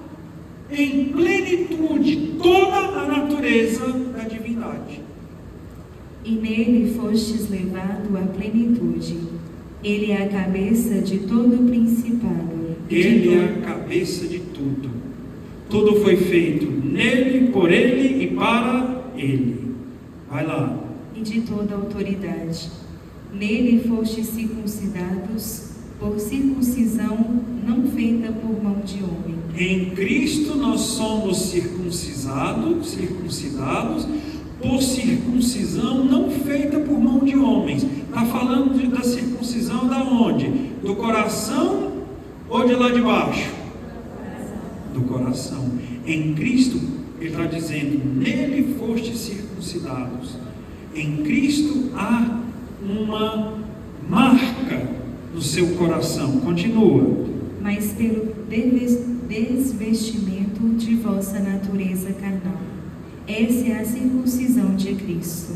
em plenitude toda a natureza da divindade. E nele fostes levado à plenitude. Ele é a cabeça de todo o principado. Ele é a cabeça de tudo. Tudo foi feito nele, por ele e para ele. Vai lá. E de toda autoridade. Nele fostes circuncidados por circuncisão não feita por mão de homem. Em Cristo nós somos circuncidados por circuncisão não feita por mão de homens. Está falando da circuncisão da onde? Do coração ou de lá de baixo? Do coração. Em Cristo, ele está dizendo, nele fostes circuncidados. Em Cristo há uma marca no seu coração. Continua. Mas pelo desvestimento de vossa natureza carnal. Essa é a circuncisão de Cristo.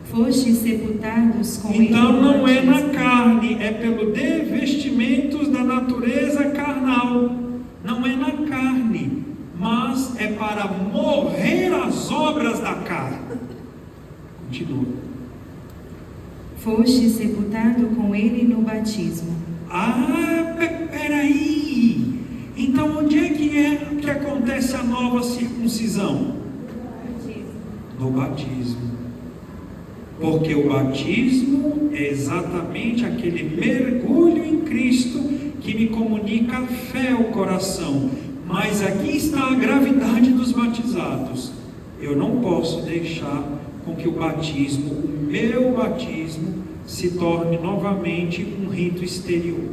Fostes sepultados com ele. Então não é na carne, é pelo desvestimento da natureza carnal. Não é na carne, mas é para morrer as obras da carne. Continua. Foste sepultado com ele no batismo. Ah, peraí. Então onde é que acontece a nova circuncisão? No batismo. Porque o batismo é exatamente aquele mergulho em Cristo que me comunica a fé ao coração. Mas aqui está a gravidade dos batizados. Eu não posso deixar com que o batismo, o meu batismo, se torne novamente um rito exterior.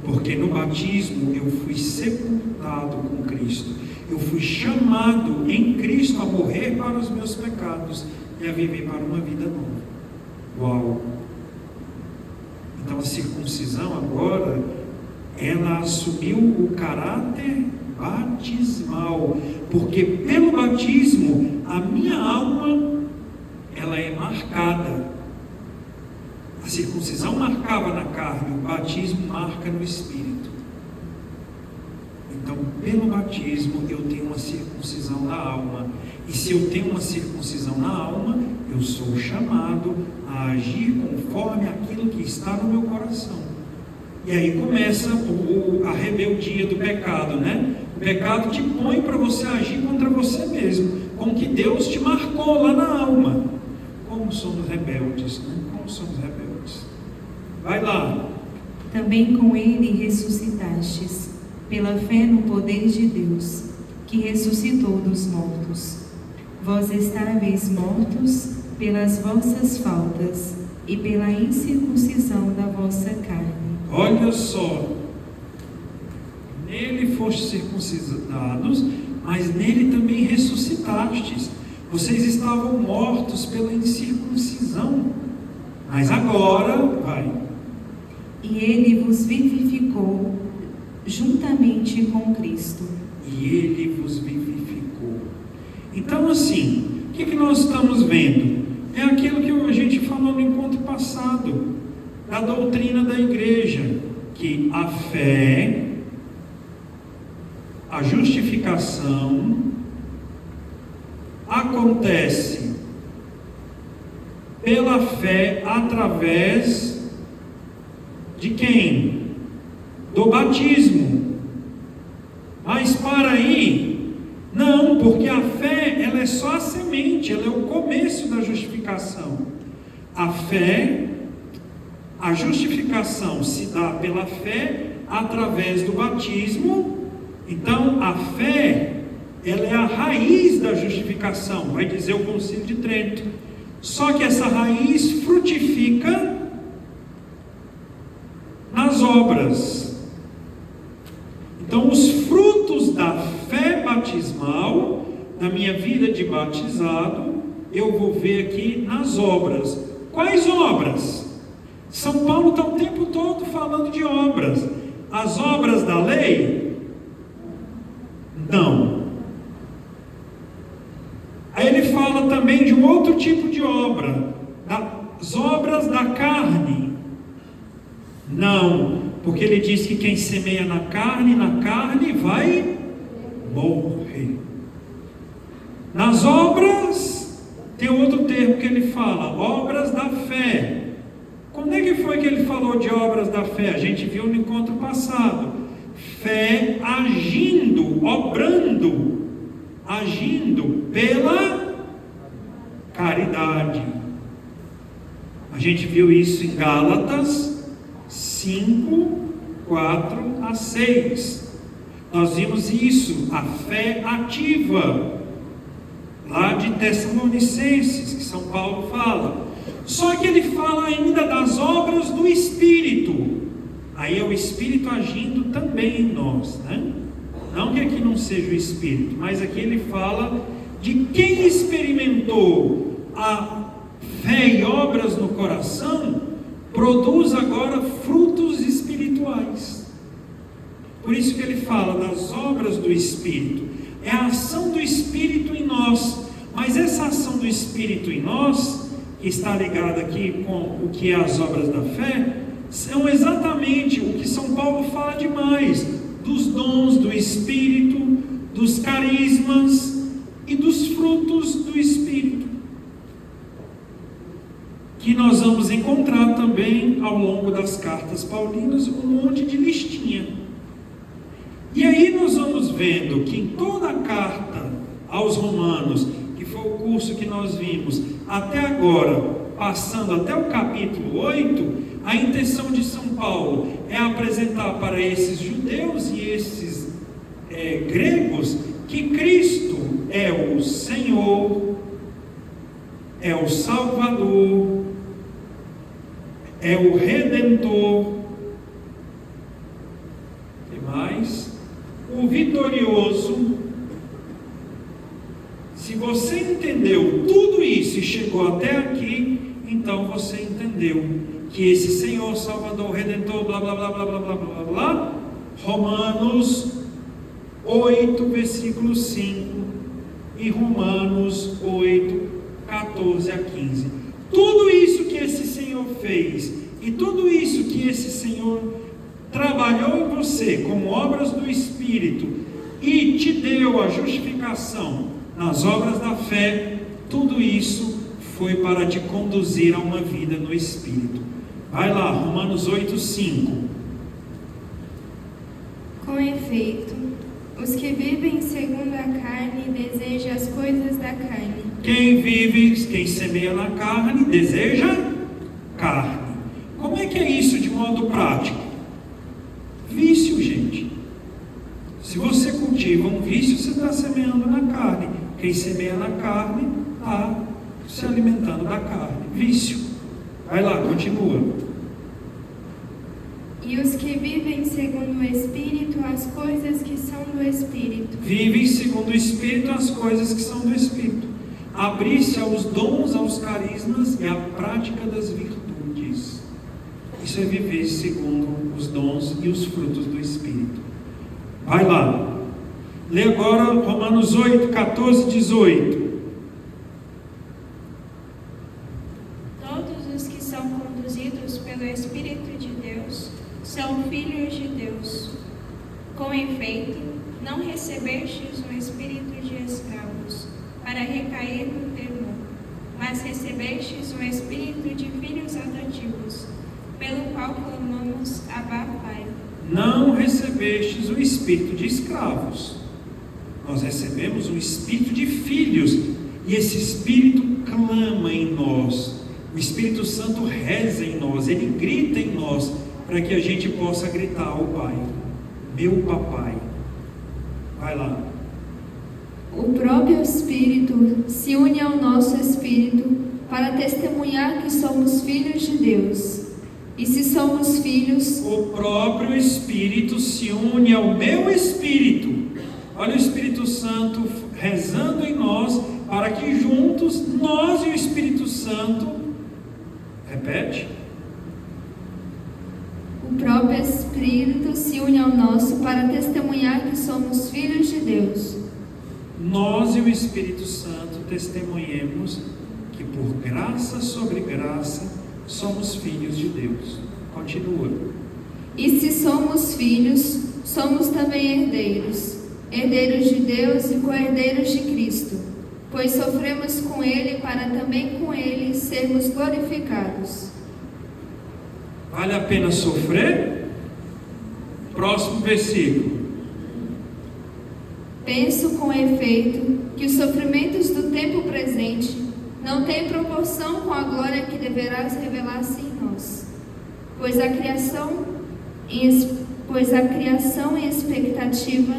Porque no batismo eu fui sepultado com Cristo. Eu fui chamado em Cristo a morrer para os meus pecados e a viver para uma vida nova. Uau! Então a circuncisão agora, ela assumiu o caráter batismal, porque pelo batismo a minha alma, ela é marcada. A circuncisão marcava na carne, o batismo marca no espírito. Então, pelo batismo, eu tenho uma circuncisão na alma. E se eu tenho uma circuncisão na alma, eu sou chamado a agir conforme aquilo que está no meu coração. E aí começa a rebeldia do pecado, né? O pecado te põe para você agir contra você mesmo, com que Deus te marcou lá na alma. Como somos rebeldes, né? Como somos rebeldes. Vai lá. Também com ele ressuscitastes, pela fé no poder de Deus, que ressuscitou dos mortos. Vós estáveis mortos pelas vossas faltas e pela incircuncisão da vossa carne. Olha só, nele fostes circuncidados, mas nele também ressuscitastes. Vocês estavam mortos pela incircuncisão, mas agora, vai. E ele vos vivificou juntamente com Cristo. E ele vos vivificou. Então, assim, o que nós estamos vendo? É aquilo que a gente falou no encontro passado, da doutrina da igreja, que a fé, a justificação, acontece pela fé através de quem? Do batismo. Mas para aí, não, porque a fé, ela é só a semente, ela é o começo da justificação. A fé, a justificação se dá pela fé através do batismo. Então a fé, ela é a raiz da justificação, vai dizer o Concílio de Trento. Só que essa raiz frutifica nas obras. Então os frutos da fé batismal, na minha vida de batizado, eu vou ver aqui nas obras. Quais obras? São Paulo está o tempo todo falando de obras. As obras da lei? Não. Aí ele fala também de um outro tipo de obra, as obras da carne. Não, porque ele diz que quem semeia na carne vai morrer. Nas obras, tem outro termo que ele fala, obras da fé. Quando é que foi que ele falou de obras da fé? A gente viu no encontro passado. Fé agindo, obrando, agindo pela caridade. A gente viu isso em Gálatas 5, 4 a 6. Nós vimos isso, a fé ativa, lá de Tessalonicenses, que São Paulo fala. Só que ele fala ainda das obras do Espírito. Aí é o Espírito agindo também em nós, né? Não que aqui não seja o Espírito, mas aqui ele fala de quem experimentou a fé e obras no coração, produz agora frutos espirituais. Por isso que ele fala das obras do Espírito. É a ação do Espírito em nós. Mas essa ação do Espírito em nós, que está ligada aqui com o que é as obras da fé, são exatamente o que São Paulo fala demais, dos dons do Espírito, dos carismas e dos frutos do Espírito, que nós vamos encontrar também ao longo das cartas paulinas um monte de listinha. E aí nós vamos vendo que em toda a carta aos Romanos, que foi o curso que nós vimos até agora, passando até o capítulo 8, a intenção de São Paulo é apresentar para esses judeus e esses gregos que Cristo é o Senhor, é o Salvador, é o Redentor, e mais, o vitorioso. Se você entendeu tudo isso e chegou até aqui, então você entendeu que esse Senhor, Salvador, Redentor, blá blá blá blá blá blá blá blá, Romanos 8, versículo 5 e Romanos 8, 14 a 15. Tudo isso que esse Senhor fez e tudo isso que esse Senhor trabalhou em você como obras do Espírito e te deu a justificação nas obras da fé, tudo isso foi para te conduzir a uma vida no Espírito. Vai lá, Romanos 8, 5. Com efeito, os que vivem segundo a carne desejam as coisas da carne. Quem vive, quem semeia na carne, deseja carne. Como é que é isso de modo prático? Vício, gente. Se você cultiva um vício, você está semeando na carne. Quem semeia na carne está se alimentando da carne. Vício. Vai lá, continua. E os que vivem segundo o Espírito, as coisas que são do Espírito. Vivem segundo o Espírito as coisas que são do Espírito. Abrir-se aos dons, aos carismas e à prática das virtudes. Isso é viver segundo os dons e os frutos do Espírito. Vai lá. Lê agora Romanos 8, 14, 18. Todos os que são conduzidos pelo Espírito de Deus são filhos de Deus. Com efeito, não recebestes um espírito de escravos, para recair no temor, mas recebestes um espírito de filhos adotivos, pelo qual clamamos Abba, Pai. Não recebestes o espírito de escravos. Nós recebemos o espírito de filhos, e esse espírito clama em nós. O Espírito Santo reza em nós, ele grita em nós, para que a gente possa gritar ao Pai: meu papai. Vai lá. O próprio Espírito se une ao nosso espírito para testemunhar que somos filhos de Deus. E se somos filhos, O próprio Espírito se une ao meu espírito. Olha o Espírito Santo rezando em nós, para que juntos, nós e o Espírito Santo, repete. o próprio Espírito se une ao nosso para testemunhar que somos filhos de Deus. Nós e o Espírito Santo testemunhemos que por graça sobre graça somos filhos de Deus. Continua. E se somos filhos, somos também herdeiros, herdeiros de Deus e co-herdeiros de Cristo, pois sofremos com Ele para também com Ele sermos glorificados. Vale a pena sofrer? Próximo versículo. Penso com efeito que os sofrimentos do tempo presente não têm proporção com a glória que deverá revelar-se em nós, pois a criação em expectativa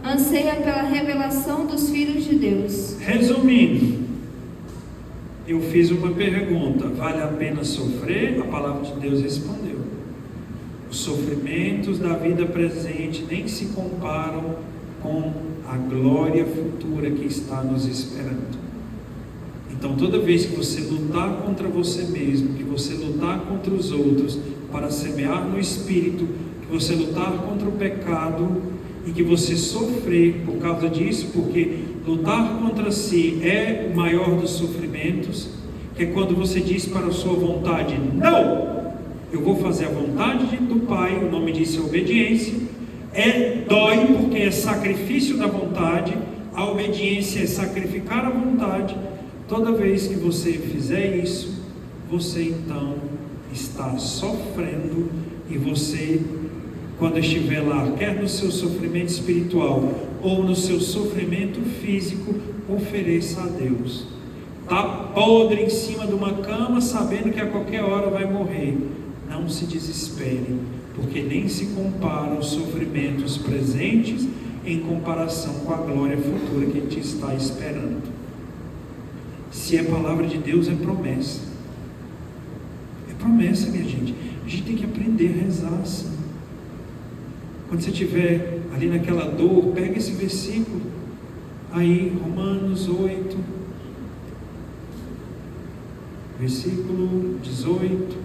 anseia pela revelação dos filhos de Deus. Resumindo, eu fiz uma pergunta: vale a pena sofrer? A palavra de Deus respondeu: os sofrimentos da vida presente nem se comparam com a glória futura que está nos esperando. Então, toda vez que você lutar contra você mesmo, que você lutar contra os outros, para semear no Espírito, que você lutar contra o pecado, e que você sofrer por causa disso, porque lutar contra si é o maior dos sofrimentos, que é quando você diz para a sua vontade: não, eu vou fazer a vontade do Pai. O nome disso é obediência. Dói porque é sacrifício da vontade. A obediência é sacrificar a vontade. Toda vez que você fizer isso, você então está sofrendo, e você, quando estiver lá, quer no seu sofrimento espiritual ou no seu sofrimento físico, ofereça a Deus. Está podre em cima de uma cama, sabendo que a qualquer hora vai morrer. Não se desespere, porque nem se compara os sofrimentos presentes em comparação com a glória futura que te está esperando. Se é palavra de Deus, é promessa. É promessa, minha gente. A gente tem que aprender a rezar assim. Quando você estiver ali naquela dor, pega esse versículo aí, Romanos 8, versículo 18,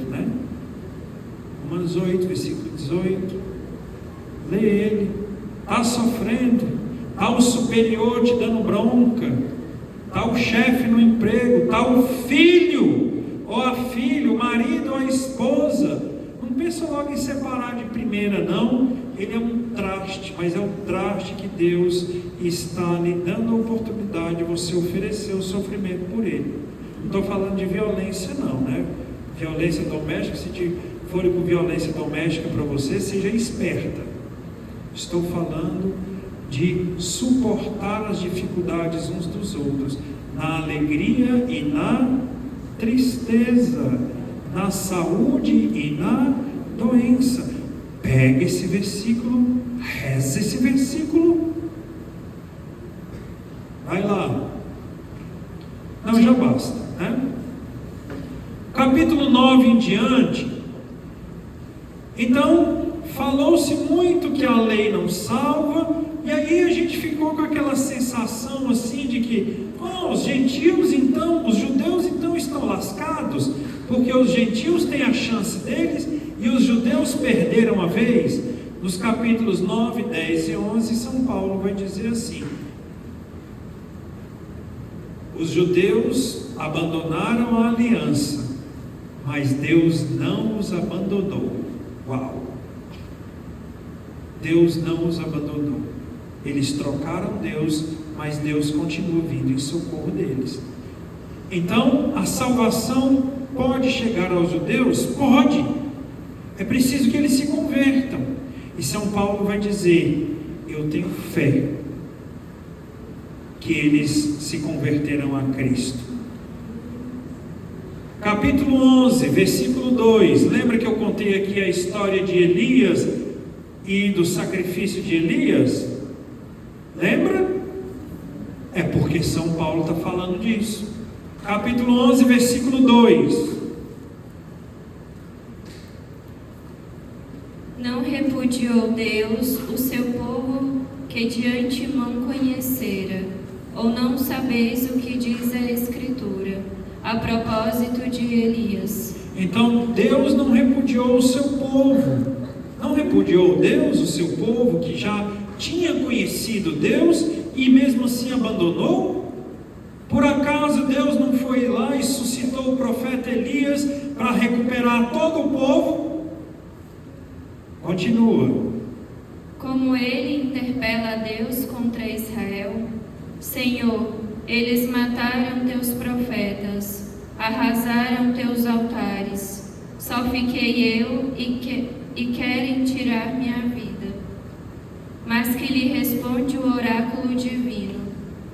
né? Romanos 8, versículo 18. Lê ele. Está sofrendo, está o superior te dando bronca, está o chefe no emprego, está o filho ou a filha, o marido ou a esposa. Não pensa logo em separar de primeira, não. Ele é um traste, mas é um traste que Deus está lhe dando a oportunidade de você oferecer o sofrimento por ele. Não estou falando de violência, não, né? Violência doméstica, se for com violência doméstica para você, seja esperta. Estou falando de suportar as dificuldades uns dos outros, na alegria e na tristeza, na saúde e na doença. Pega esse versículo, reza esse versículo. Vai lá. Não, já basta, né? Capítulo 9 em diante. Então, falou-se muito que a lei não salva, e aí a gente ficou com aquela sensação assim de que os gentios então, os judeus então estão lascados, porque os gentios têm a chance deles e os judeus perderam a vez. nos capítulos 9, 10 e 11, São Paulo vai dizer assim: os judeus abandonaram a aliança, mas Deus não os abandonou. Uau! Deus não os abandonou. Eles trocaram Deus, mas Deus continua vindo em socorro deles. Então, a salvação pode chegar aos judeus? Pode. É preciso que eles se convertam. E São Paulo vai dizer: eu tenho fé que eles se converterão a Cristo. Capítulo 11, versículo 2. Lembra que eu contei aqui a história de Elias e do sacrifício de Elias? Lembra? É porque São Paulo está falando disso. Capítulo 11, versículo 2. Não repudiou Deus o seu povo que de antemão conhecera, ou não sabeis o que diz a Escritura, a propósito de Elias. Então Deus não repudiou o seu povo. Não repudiou Deus o seu povo que já tinha conhecido Deus e mesmo assim abandonou? Por acaso Deus não foi lá e suscitou o profeta Elias para recuperar todo o povo? Continua. Como ele interpela a Deus contra Israel: Senhor, eles mataram teus profetas, arrasaram teus altares, só fiquei eu e querem tirar minha vida. Mas que lhe responde o oráculo divino: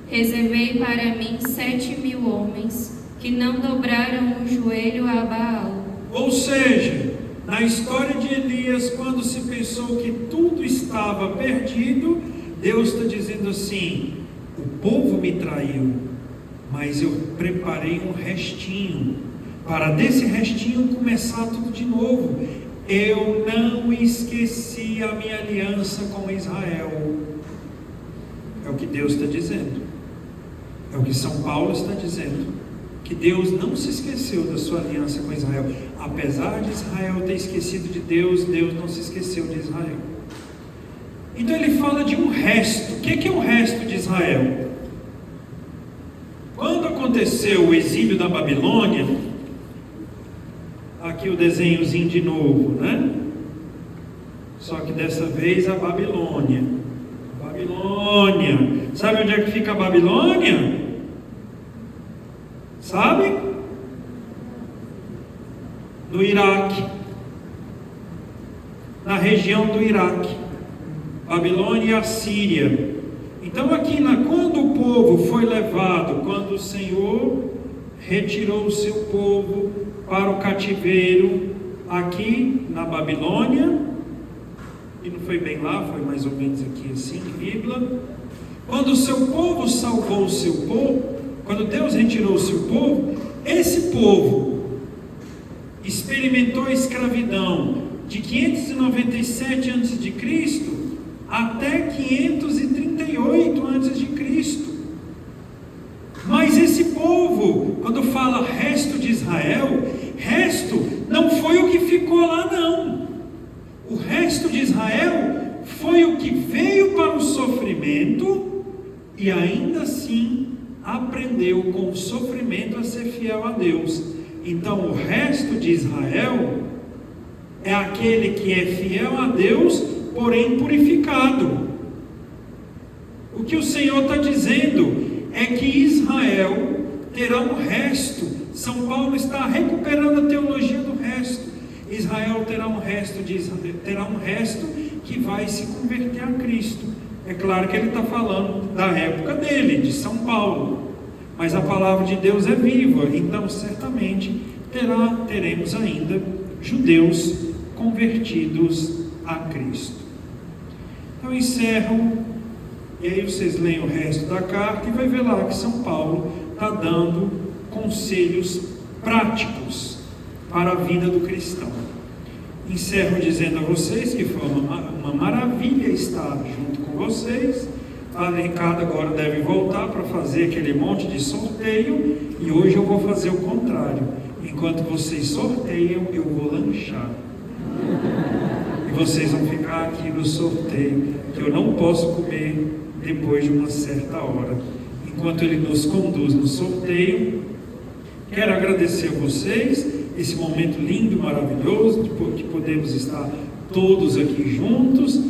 reservei para mim 7.000 homens, que não dobraram o joelho a Baal. Ou seja, na história de Elias, quando se pensou que tudo estava perdido, Deus está dizendo assim: o povo me traiu, mas eu preparei um restinho, para desse restinho começar tudo de novo. Eu não esqueci a minha aliança com Israel. É o que Deus está dizendo. É o que São Paulo está dizendo. Que Deus não se esqueceu da sua aliança com Israel. Apesar de Israel ter esquecido de Deus, Deus não se esqueceu de Israel. Então ele fala de um resto. O que é o resto de Israel? Quando aconteceu o exílio da Babilônia, aqui o desenhozinho de novo, né? Só que dessa vez a Babilônia. Babilônia. Sabe onde é que fica a Babilônia? Sabe? No Iraque. Na região do Iraque. Babilônia e a Síria. Então aqui, quando o povo foi levado, quando o Senhor retirou o seu povo para o cativeiro, aqui na Babilônia, e não foi bem lá, foi mais ou menos aqui assim, vírgula. Quando o seu povo salvou o seu povo, quando Deus retirou o seu povo, esse povo experimentou a escravidão de 597 a.C. até 538 a.C. Mas esse povo, quando fala resto de Israel, resto não foi o que ficou lá não. O resto de Israel foi o que veio para o sofrimento e ainda assim aprendeu com o sofrimento a ser fiel a Deus. Então o resto de Israel é aquele que é fiel a Deus, porém purificado. O que o Senhor está dizendo é que Israel terá um resto. São Paulo está recuperando a teologia do resto. Israel terá um resto que vai se converter a Cristo. É claro que ele está falando da época dele, de São Paulo, mas a palavra de Deus é viva, então certamente teremos ainda judeus convertidos a Cristo. Então encerro, e aí vocês leem o resto da carta e vai ver lá que São Paulo está dando conselhos práticos para a vida do cristão. Encerro dizendo a vocês que foi uma maravilha estar junto com vocês. A Ricardo agora deve voltar para fazer aquele monte de sorteio, e hoje eu vou fazer o contrário. Enquanto vocês sorteiam, eu vou lanchar. vocês vão ficar aqui no sorteio, que eu não posso comer depois de uma certa hora. Enquanto ele nos conduz no sorteio, quero agradecer a vocês esse momento lindo, maravilhoso, que podemos estar todos aqui juntos,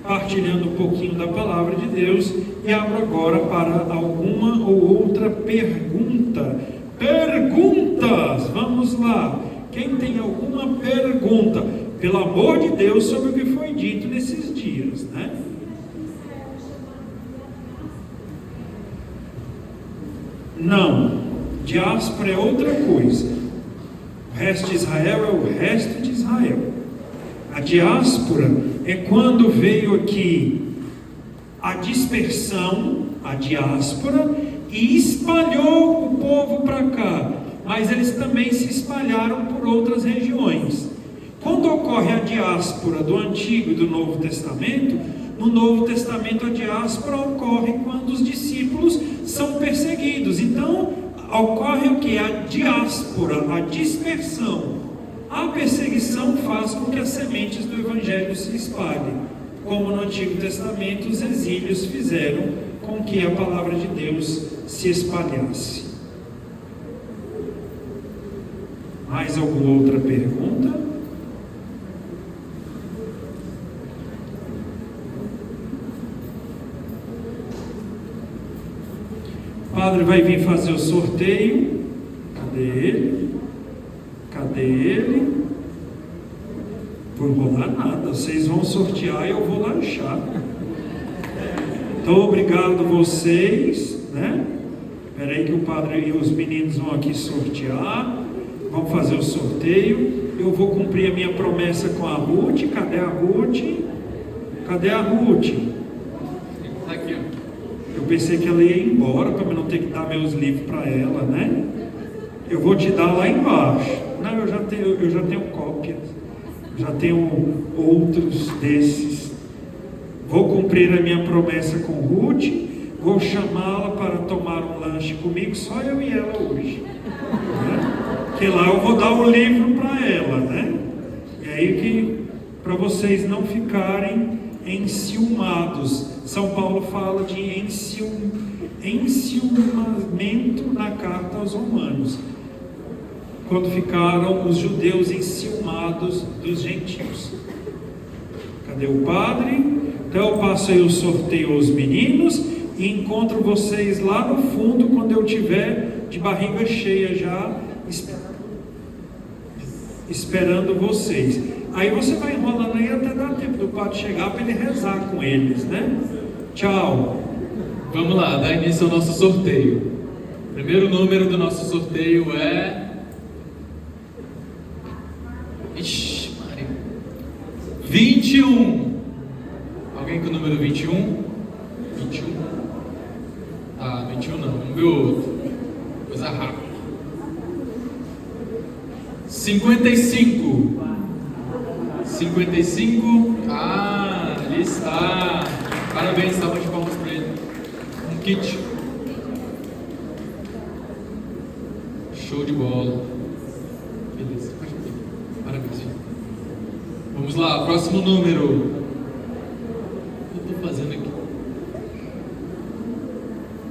partilhando um pouquinho da palavra de Deus, e abro agora para alguma ou outra pergunta. Perguntas! Vamos lá! Quem tem alguma pergunta, pelo amor de Deus, sobre o que foi dito nesses dias, né? Não, diáspora é outra coisa. O resto de Israel é o resto de Israel. A diáspora é quando veio aqui a dispersão, a diáspora, e espalhou o povo para cá. Mas eles também se espalharam por outras regiões. Quando ocorre a diáspora do Antigo e do Novo Testamento, no Novo Testamento a diáspora ocorre quando os discípulos são perseguidos. Então, ocorre o que? A diáspora, a dispersão. A perseguição faz com que as sementes do Evangelho se espalhem, como no Antigo Testamento os exílios fizeram com que a palavra de Deus se espalhasse. Mais alguma outra pergunta? O padre vai vir fazer o sorteio. Cadê ele? Cadê ele? Por rolar nada, vocês vão sortear e eu vou lanchar. Então, obrigado vocês, né? Espera aí que o padre e os meninos vão aqui sortear. Vamos fazer o sorteio. Eu vou cumprir a minha promessa com a Ruth. Cadê a Ruth? Cadê a Ruth? Está aqui, ó. Eu pensei que ela ia embora para eu não ter que dar meus livros para ela, né? Eu vou te dar lá embaixo. Não, eu já tenho cópias. Já tenho outros desses. Vou cumprir a minha promessa com Ruth. Vou chamá-la para tomar um lanche comigo, só eu e ela hoje. Né? Que lá eu vou dar o livro para ela, né? E aí que para vocês não ficarem enciumados. São Paulo fala de enciumamento na carta aos Romanos, quando ficaram os judeus enciumados dos gentios. Cadê o padre? Então eu passo aí o sorteio aos meninos e encontro vocês lá no fundo quando eu tiver de barriga cheia já esperando vocês. Aí você vai enrolando aí até dar tempo do padre chegar para ele rezar com eles, né? Tchau. Vamos lá, dar início ao nosso sorteio. O primeiro número do nosso sorteio é... Ixi, Maria. 21. Alguém com o número 21? 21? Ah, 21 não, vamos ver o outro. Coisa rápida. 55. 55. Ah, ali está. Parabéns, salva de palmas para ele. Um kit. Show de bola. Beleza, pode vir. Parabéns, gente. Vamos lá, próximo número. O que eu estou fazendo aqui?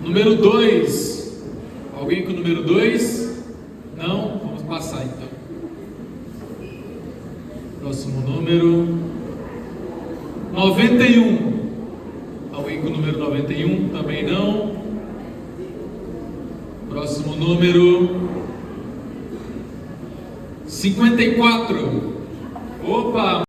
Número 2. Alguém com o número 2? Não? Vamos passar então. Próximo número 91. Alguém com o número 91? Também não. Próximo número 54. Opa!